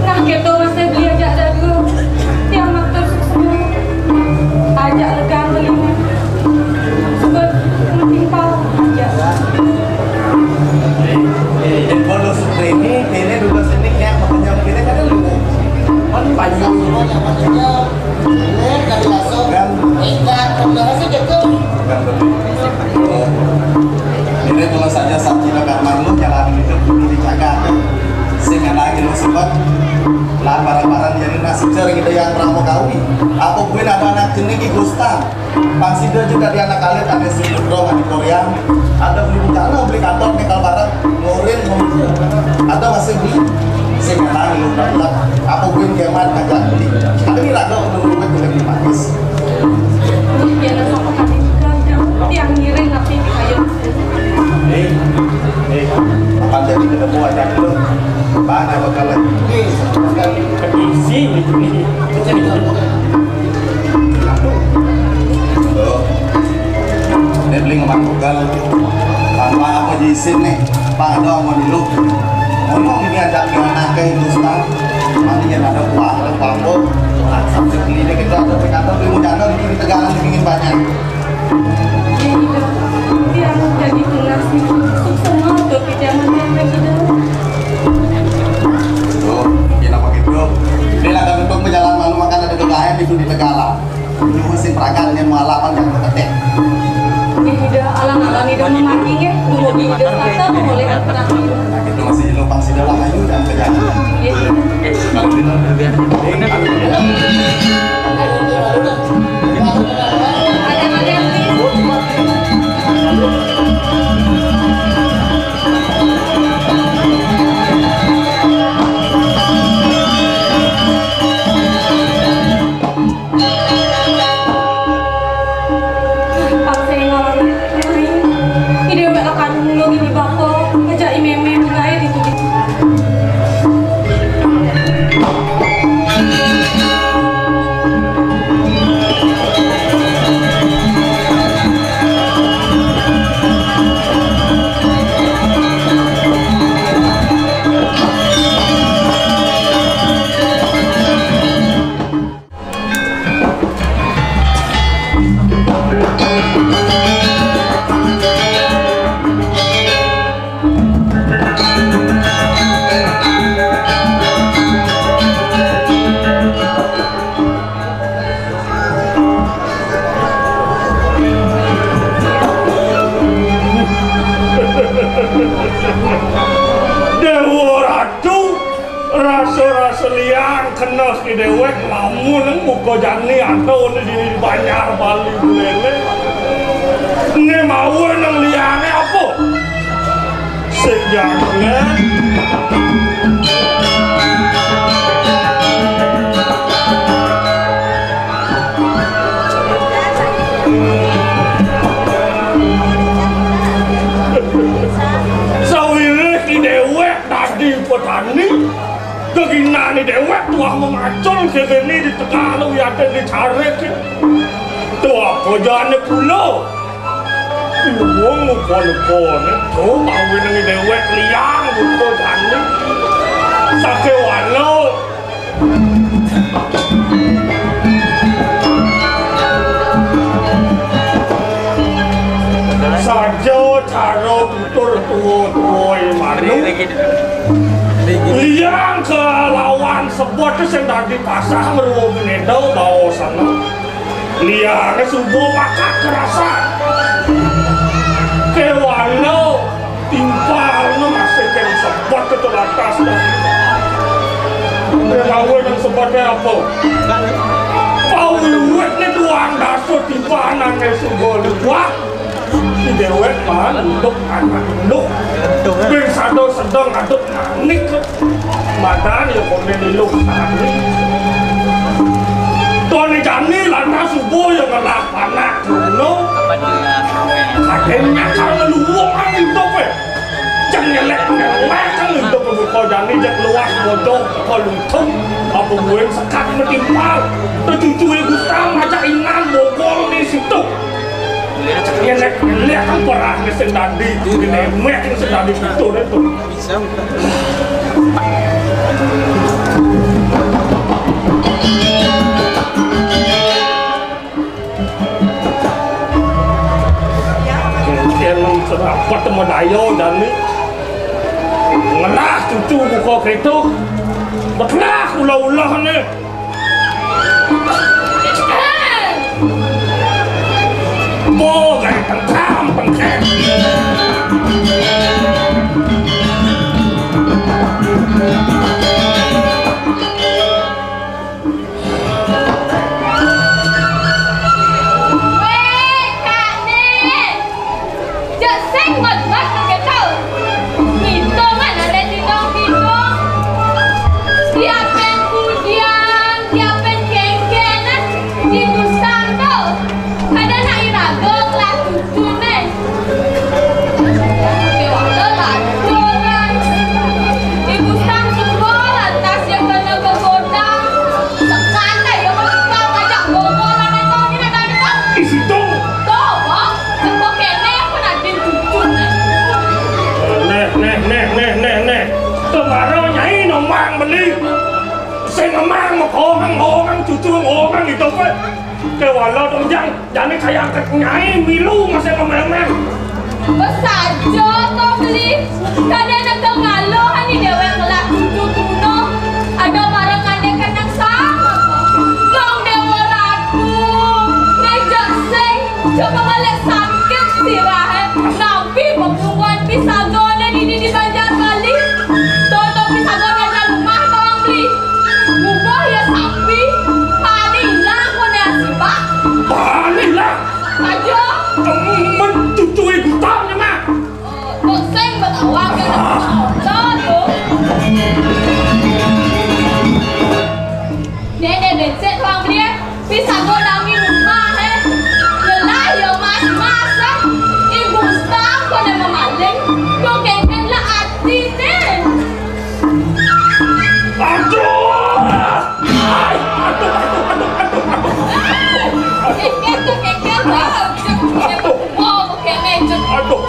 Nah gitu masih beli aja ada dulu. Tiang motor semua. Ajak legang belinya. Sebut timpal aja. Dan kalau seperti ini dulu sini yang makanya kita kan dulu. Kan banyak semua yang maksudnya, lihat kali langsung, ikat, kendala sih gitu. Ini tulis saja sabjina karman lu jalan hidup ini dijaga sehingga lagi lu sempat lah barang-barang jadi nasi cering itu yang ramu kawi apa gue ada anak jenis di Gustam Pangsida juga di anak kalian ada Sindro di Korea ada beli bencana beli kantor nih kalau barang ngurin ada masih beli sehingga lagi lu dapat apa gue kemat ngajak beli ada nih raga untuk gue beli manis Ya langsung ke hati juga. Tiang ngiring tapi kayu. akan jadi ketemu aja dulu mana bakal keisi ini dia beli ngemak bukan tanpa apa jisin nih pak ada mau dulu ngomong ini ajak ke anak ke Hindustan nanti yang ada uang ada pampo sampai beli ini kita ada di kantor beli mujana di Tegalan dipingin banyak Tiang jadi ngasih semua untuk pijaman yang begitu. tuh ya apa gitu dia lagi untuk berjalan malu makan ada kegayan itu di Tegalan ini mesin peragaan yang malapan yang ketek Ida alang-alang ida memakinya, tunggu di ida kata boleh antara. itu masih lupa sih dalam ayu dan kejadian kalau di Rasa-rasa liang kena si dewek lamu nang muka jani atau di banyak Bali bulele. Ni mau nang liangnya apa? Sejaknya sawire si dewek tadi petani kegina ni dewek tua memacul kegini di tengah lu ya dan dicari tua pojane pulau wong muka-muka ni tuh mau ni dewek liang muka jani sakit walau saja cara betul tua malu liang ke lawan sebuah tu yang tadi pasang merubah nendau bawa sana liang subuh makan kerasa kewalau timpal no masih kan sebuah ke atas dan kewalau yang sebabnya apa kau duit ni tuang dasar timpalan yang subuh luar si dewek mah duduk anak duduk bin satu sedang aduk manik madan ya komen di lu manik Tony jani lantas subuh yang ngelak panak dulu akhirnya kalau luwak kan hidup jangan nyelek kan hidup kau jani jangan luas bodoh kau luntung apa gue sekat metimpal tercucu ibu tam aja ingan bokol di situ lihat kan perah ni sedang di mek ni sedang di situ tu bisa mungkin serapat medayo dan ni ngelah cucu buka kereta betlah ulah-ulah ni Bo gay tentang pengkhen itu pe kewalau dong jangan kayak nyai milu masih memang besajo to beli kada nak ngalo hani dewe ngelak cucu tuno ada marangan dekan nang sama dong dewe ratu nejak sing coba ngalek sakit sirahe nabi pembunuhan pisagona di Banjar Bali toto pisagona dan rumah tolong beli mubah ya sapi Panilah aja mencucui hutan ni mah sing betawang kan todo nenek becet wang dia bisa godang rumah lelah yo mas ibu stang ko na mamaling yo keken la ati ne aduh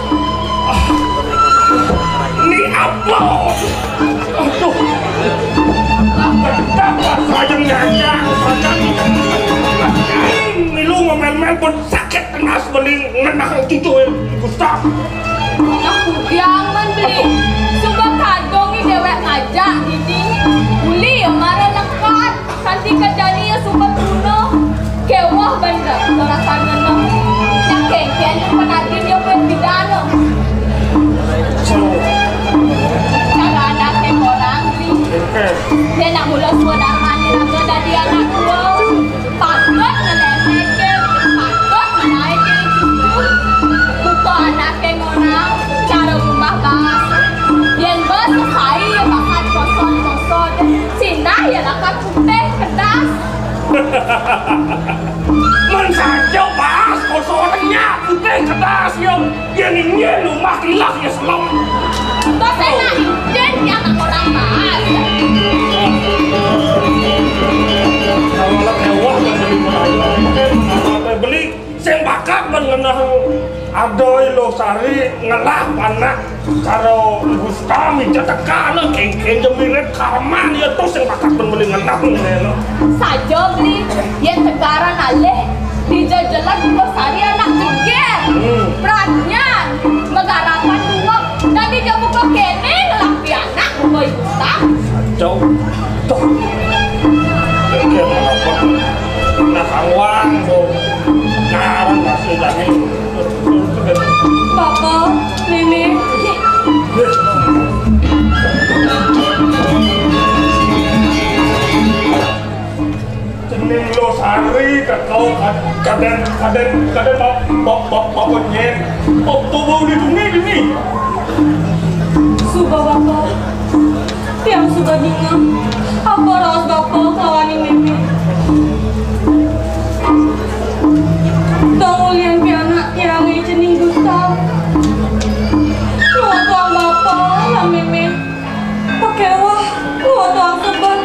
ni apa aduh betapa saja nyanyang saja ni lu ngomel-mel pun sakit kenas beling ngenah cucu Gustaf. Aku jangan beli. Suka kadong ni dewek ngajak ini. Uli yang marah lekat. Nanti kejadian yang suka kuno. Kewah benda kerasan menang. Yang kengken yang penatin yang berbidana. Cara anaknya orang beli. Dia nak mula semua darah ni raga dari anak tua. Patut ngelemekkan. Patut menaikkan cucu. Bukan anaknya orang. Cara rumah bahas. Yang bersesai yang bakal kosong-kosong. Cina yang akan putih pedas. Man saja bahas kosongnya putih kedas yang ingin rumah kilahnya selam. Kau saya nak izin yang nak orang bahas. Kalau mewah beli sing bakat mengenah adoy losari ngelah panak karo Gustami jatakana kengkeng jemiret karman ya tuh sing bakat membeli ngenah ngene. Saja beli yang tegaran alih dijajalan losari anak jeger. Peranyan megarapan dua dan dijamu ke kene ngelaki anak boy Gustaf. Jauh tuh kengkeng apa nah awang ngaran masih jadi Papa, Nenek. Jening losari kau kaden bapak nyen tubuh di dunia. Suka Bapak. Tiang suka dingin. Apa ras Bapak kawan ini? Tong ulian pianak yang jening Gustaf. Luar tuang Bapak yang meme. Pakai wah, luar tuang seban.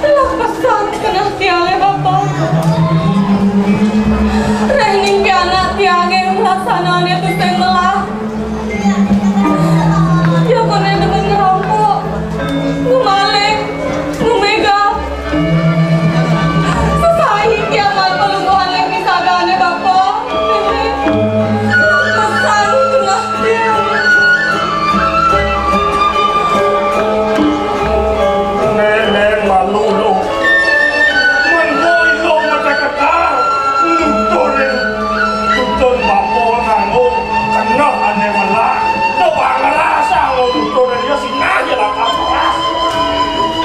Telah pesan kena tiangnya Bapak. Rening pianak tiangnya pelaksanaan itu tenggelam. Ya kena dengan ngerampok. Ngumalik. Ngumega. Sesai kiamat pelungguhan yang disadane Bapak. Pesan kena tiang. Nenek malu lo menboy lo macam kata nuturin bapak nanggung kena ane malah doang ngerasa lo nuturin ya singaja lah kapas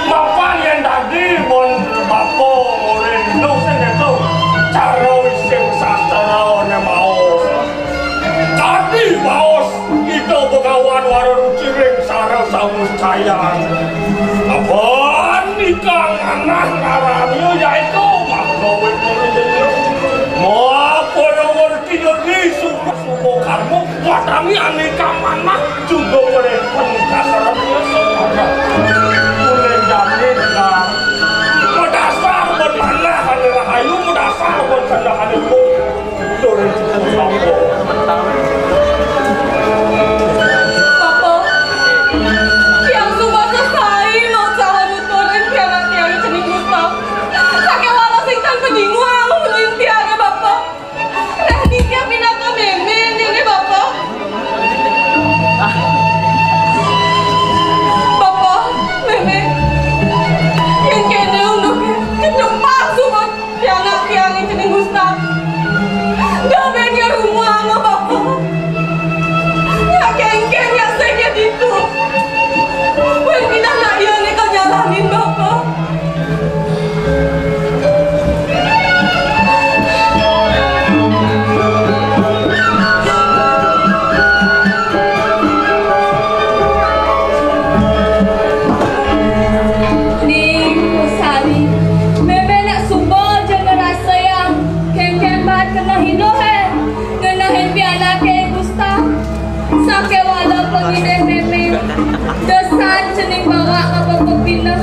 bapak yang tadi mon bapak orang dosen itu cara isim sastra nya maos tadi maos itu begawan warung ciring sarang samus cayang apa nikah anak ngarannya yaitu makhluk mau apa yang ngerti jadi suku kamu buat kami aneka mana juga boleh menikah sarangnya semuanya boleh jamin lah mendasar bermana adalah ayu mendasar berkanda halimu dari cukup sampo Bapak, yang suka selesai mau cara nuturin pianak tiang jening Gustaf. Sakit walau sing tan pedinguang nuturin tiangnya Bapak. Rehni tiang pindah ke meme ini Bapak. Bapak, meme, yang kene untuk kedepan suka pianak tiang jening Gustaf. Gak benya rumah sama Bapak. Ya kengkeng ya sakit itu. Wen pindah nak iya nih kau jalanin Bapak. Nih, Usari, meme nak subuh jangan rasa yang kengkeng banget kena hinohen, kena hen piala ke Gustaf. Sakit walaupun ini meme desan jening bawa apa pembina.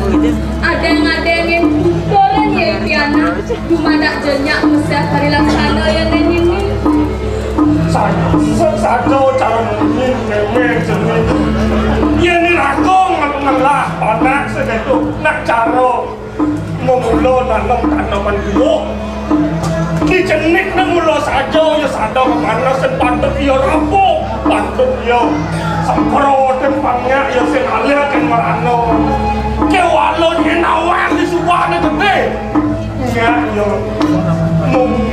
Ada yang tutoran ya piana, cuma nak jenyak mesti hari laksana yang ini. saja cara mengin jenis ini rakong ngelah anak segitu nak cara memulai nanam tanaman buah Dicenik nang mula saja ya sadar panas sepantut ya rampung pantut ya sempro dan pangnya ya sing alih kan marano ke walon nawang di suwane gede nya ya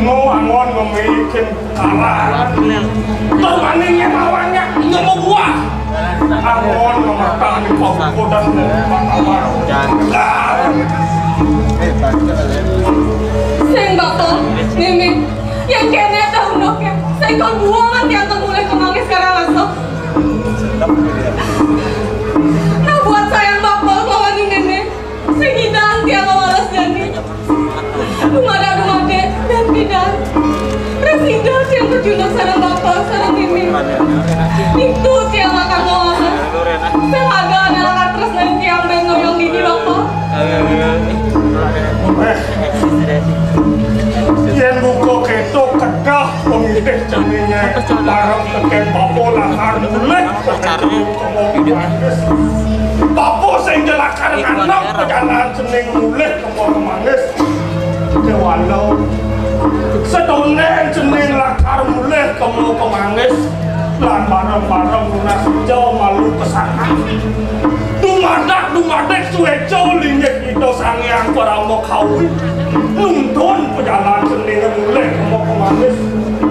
mau angon ngemikin kalah terus maningnya nawangnya ya mau buah angon ngemakan di pokok dan Sing bapak, Mimi, yang kene tahu noknya. Saya kau buangan yang mulai kemangis sekarang langsung. Nah buat sayang bapak lawan nenek, sing hidang tiang awalas jadi. Dumade dan bidang. Resida yang berjunang sarang bapak, sarang Mimi. Itu tiang akan ngawahan. Saya ada adalah terus dan tiang dan ngoyong gini bapak. Yen buka ketok kedah pemilih cerminnya barang teken papo lahar mulai papo sing jelakan anak perjalanan cening mulai kemana manis kewalau sedonen cening lakar mulai kemana manis lan barang-barang lunas hijau malu kesana dumadek sueco linyek itu sangiang para mau kawin nuntun perjalanan cening mulai kemana manis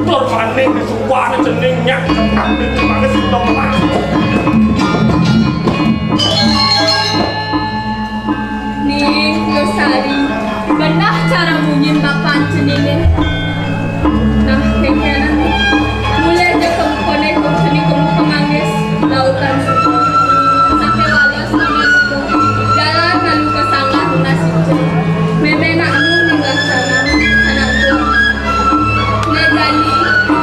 termaning di sumpah ceningnya di manis itu masuk nih Lestari benar cara bunyin bapak ceningnya nah kayaknya mulai aja kamu konek cening kamu kemangis lautan suku sampai walas menyentuh jalan lalu ke sanggar lunas hijau memena anu ninggal sana anakku negani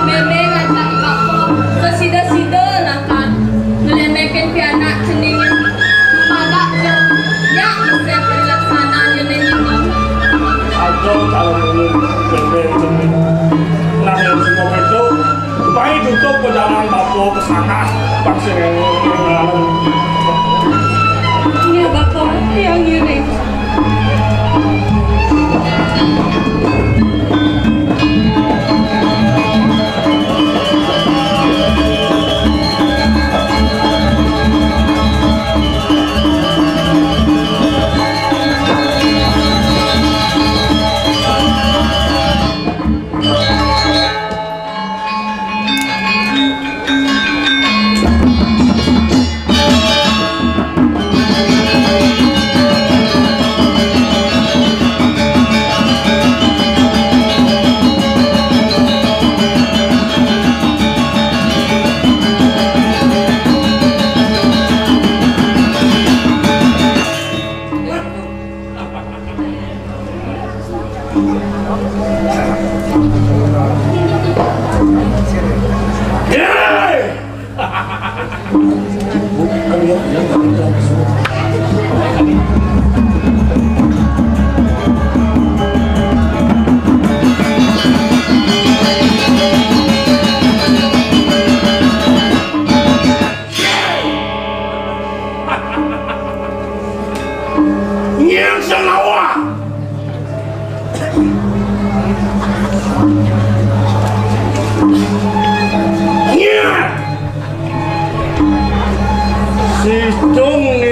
meme ngajak bapak sesida-sida nakan ngelemekin pianak ceningnya pada ya bisa perilaksana nyeneng ini atau kalau bebe nah yang semua itu baik untuk perjalanan bapak ke sana vaksin yang ini bapak yang ngirim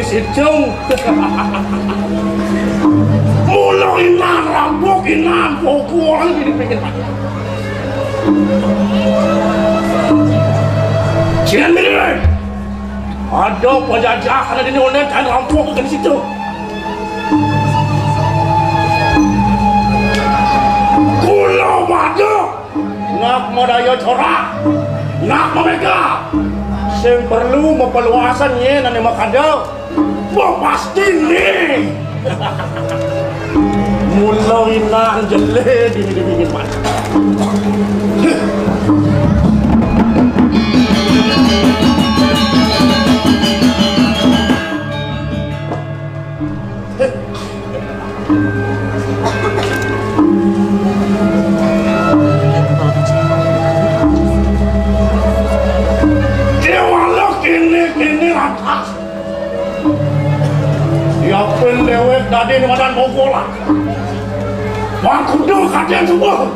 si cung mulai narabok inapok kuang ini pengen jangan berdiri ada penjajahan ada di onet dan rampok ke situ kulau waduh nak madaya corak nak mereka yang perlu memperluasannya nanti makadau pasti nih mulai nang jele di bikin mana ya pendewek tadi di badan bogola wang kudu kajian semua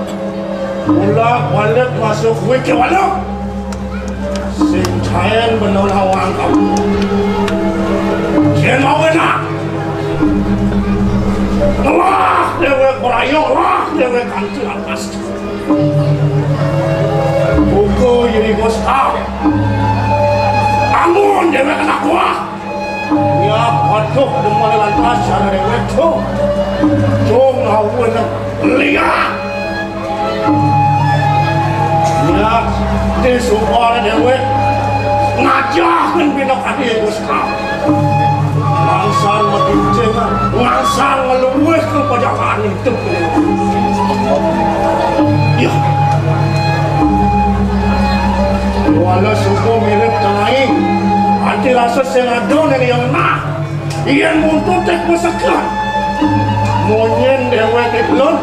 Ulak balik masuk wiki waluk. Sing cair menolawang kamu. Jangan mau kena. Wah, dewek berayong, wah, dewek kantil atas. Buku jadi Gustav. Amun dewek kena kuah. Ya, patuh demam lantas cara dewek tu. Jom lawan lihat. Ya, di suara dewek ngajahkan bina kadi Gustav. Ngansar makincengan, ngansar ngeluweh ke pajakan itu. Ya. Walau suku mirip tanai, hati rasa sengadon yang nak. Iyan muntut tek masakan. Monyen dewe teklon,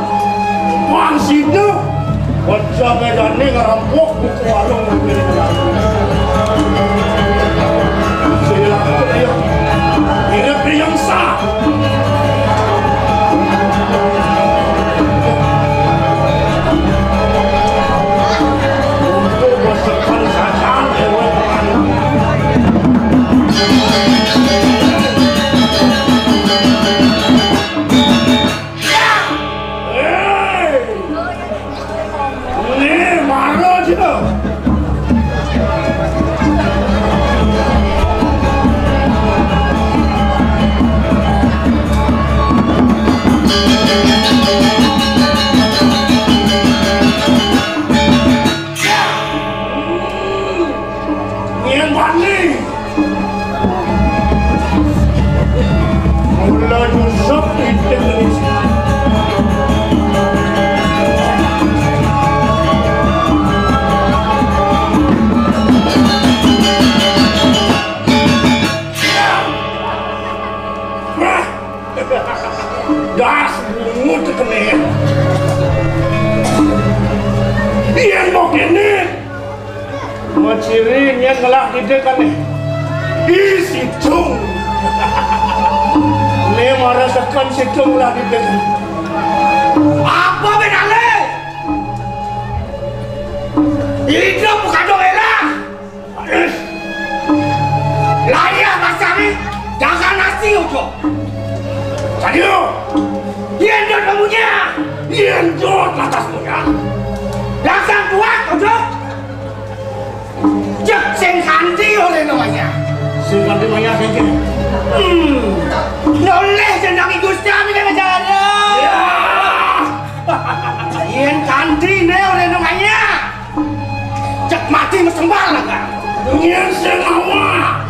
wang sido. Wajah medani ngerampok buku warung membeli melalui. Silakan dia. Hidup yang sah. Untuk bersekan saja dewa Tuhan. Ini mana je? Das bungut kene. Iyan mo kene. Maciri niya ngelak ide kene. Isi cung. Le marasakan si cung lah ide kene. Apa benale? Hidup bukan doela. Layak masami. Jangan nasi ojo. Sadio, Yendot kamunya, Yendot atasmunya. Langsung kuat, ojo. Cek sing kanti oleh namanya. Sing kanti namanya sing. Noleh jenang Gustav ini bicara. Ya. Yen kanti ne oleh namanya. Cek mati mesembal kan. Yen sing awak.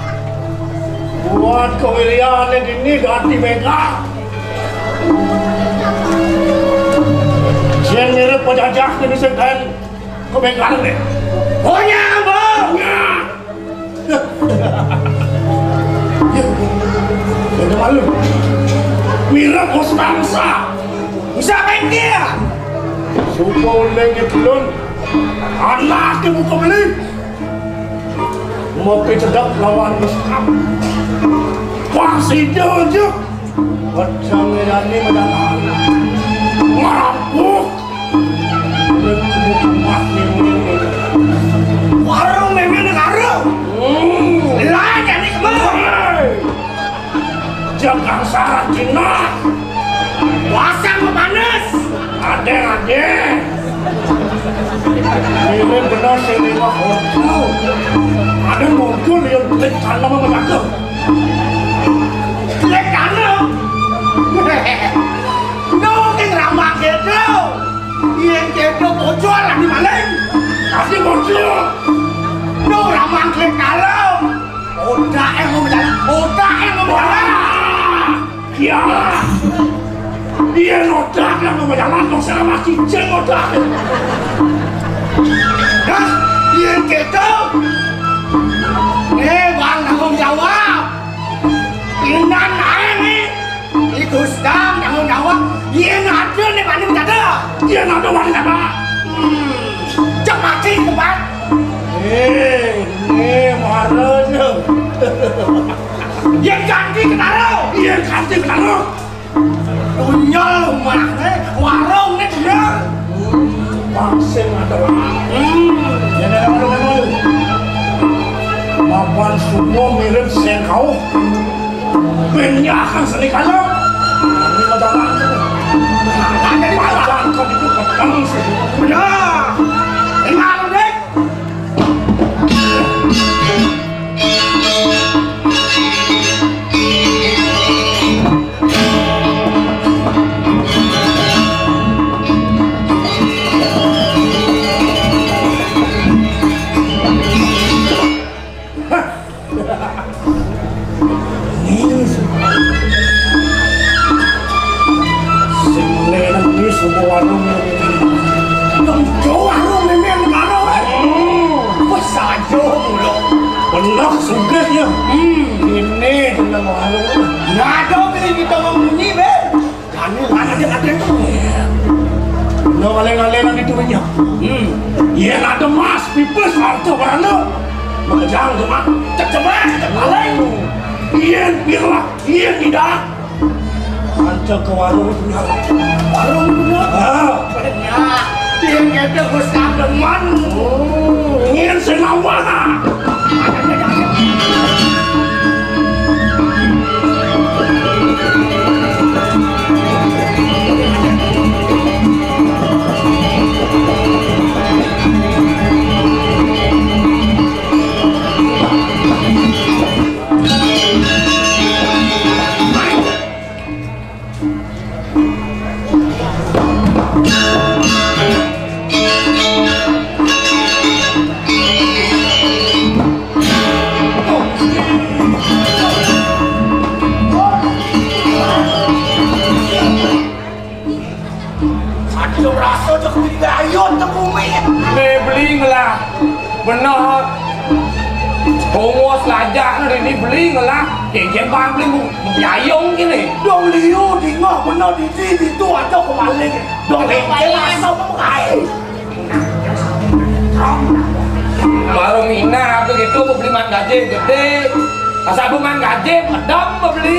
Buat kewilian ini ganti mega. Jangan mirip penjajah ini sedang kebegalan ni. Punya abang. Jangan malu. Mirip bos bangsa. Bisa main dia. Suku lagi belum. Anak ke muka beli. Mau sedap lawan Gustav. Wah si Jojo. Macam ini mendalam. Merampuk. Warung memang negara. Lain ni kemana? Jangan syarat Cina. Pasang memanas. Ada. Ini benar saya lewat hotel. Ada muncul yang klik kanan mengaku. Klik kanan? Nungking ramah gitu. Yang gitu bocor lah di maling. Kasih bocor. Nung ramah klik kanan. Otak yang mau berjalan. Ya. Dia otak yang mau berjalan. Kau selama cincin otak. Hah? Yang gitu? Bang tanggung jawab. Inan naik ni. Gustav tanggung jawab. Yang ada ni mana berada? Yang ada mana berada? Cak mati tempat. Ni marah je. Yang ganti kenara. Tunyol rumah ni, warung ni dia. Pangsing adalah yang ada malu-malu. Papan semua mirip sengkau. Penyakan senikala. Ini adalah ada pajan kau itu petang sih. Benar. Ingat dek. Semua warung warung memang karo saja mulu benar sugetnya ini dalam warung nggak ada pilih kita membunyi ben kami mana ada no aleng-alengan itu banyak iya ada mas pipes harta barana mengejar cuma cecemat aleng iya birlah iya tidak Anca ke warung punya warung punya benar dia ngete Gustav Deman ingin senawa benar Bongo selajak ni beli ngelah Yang bang beli biayong gini Dong liu di ngah benar di sini tu aja kemaling Dong yang asal mengai Marung ina begitu beli man gaji gede Asal man gaji pedam beli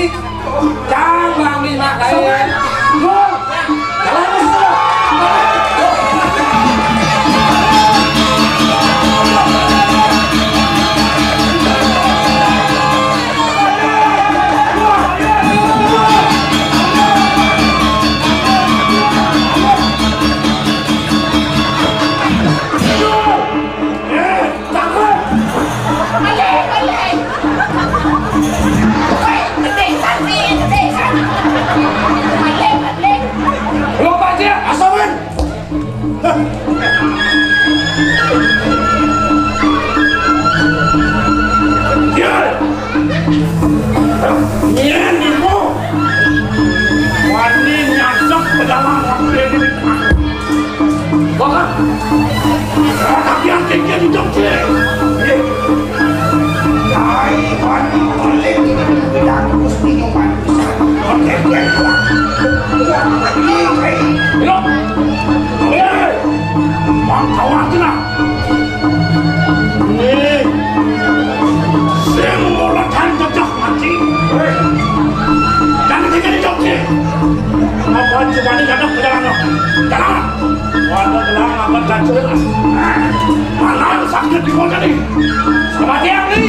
Jangan beli mak kaya Jalan Malah sakit di kota nih. Selamat siang nih.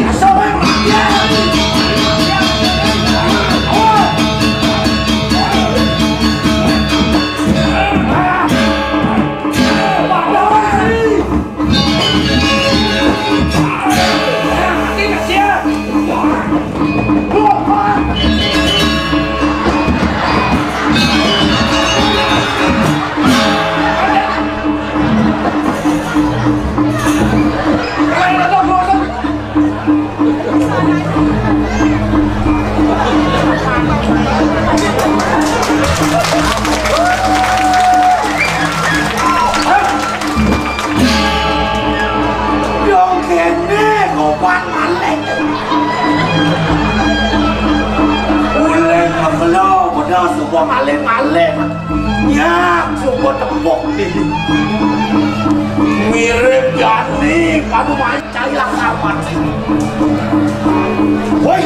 Semua malem-malem ya semua tepuk ini mirip Jani padu mancai lah kawan woi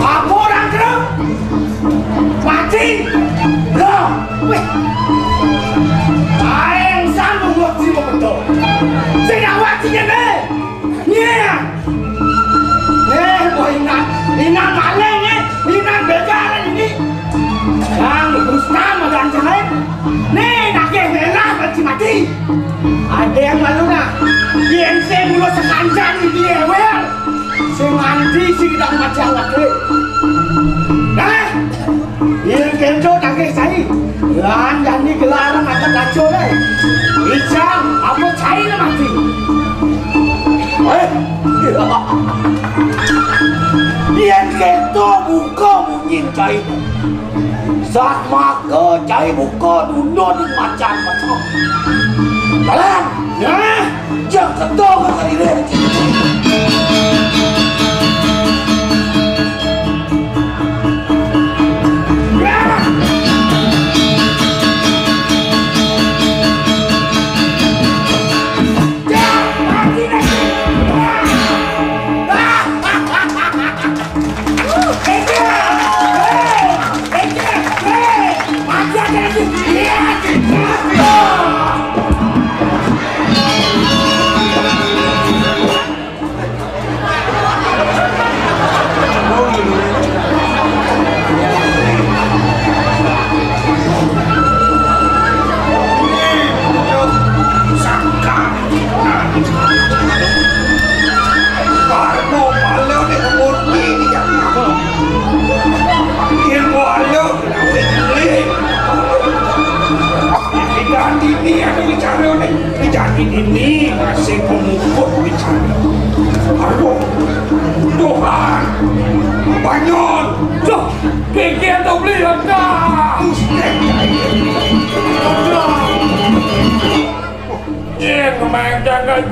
apa orang gerak mati loh wih ayo matinya nih. Nih. Nih, boy inang maling nih. Inang begalan ini. Yang Gustama dan Jalan. Nih, nak kehelah mati. Ada yang malu nak. Yang saya mulu sekanjan di dia, well. Saya nganti sih kita macam lagi. Nah, yang kenco tak saya. Lan yang ni gelarang akan laco deh. Ijang, apa cai lah mati. Yang kenco buka mungkin cai. Saat maka cai buka duduk macam-macam. Jalan, ya, jangan ketong kali ini. Ini masih pemukul bicara. Aduh, Tuhan, banyak. Tuh, kiki atau beli apa? Yang kemarin jangan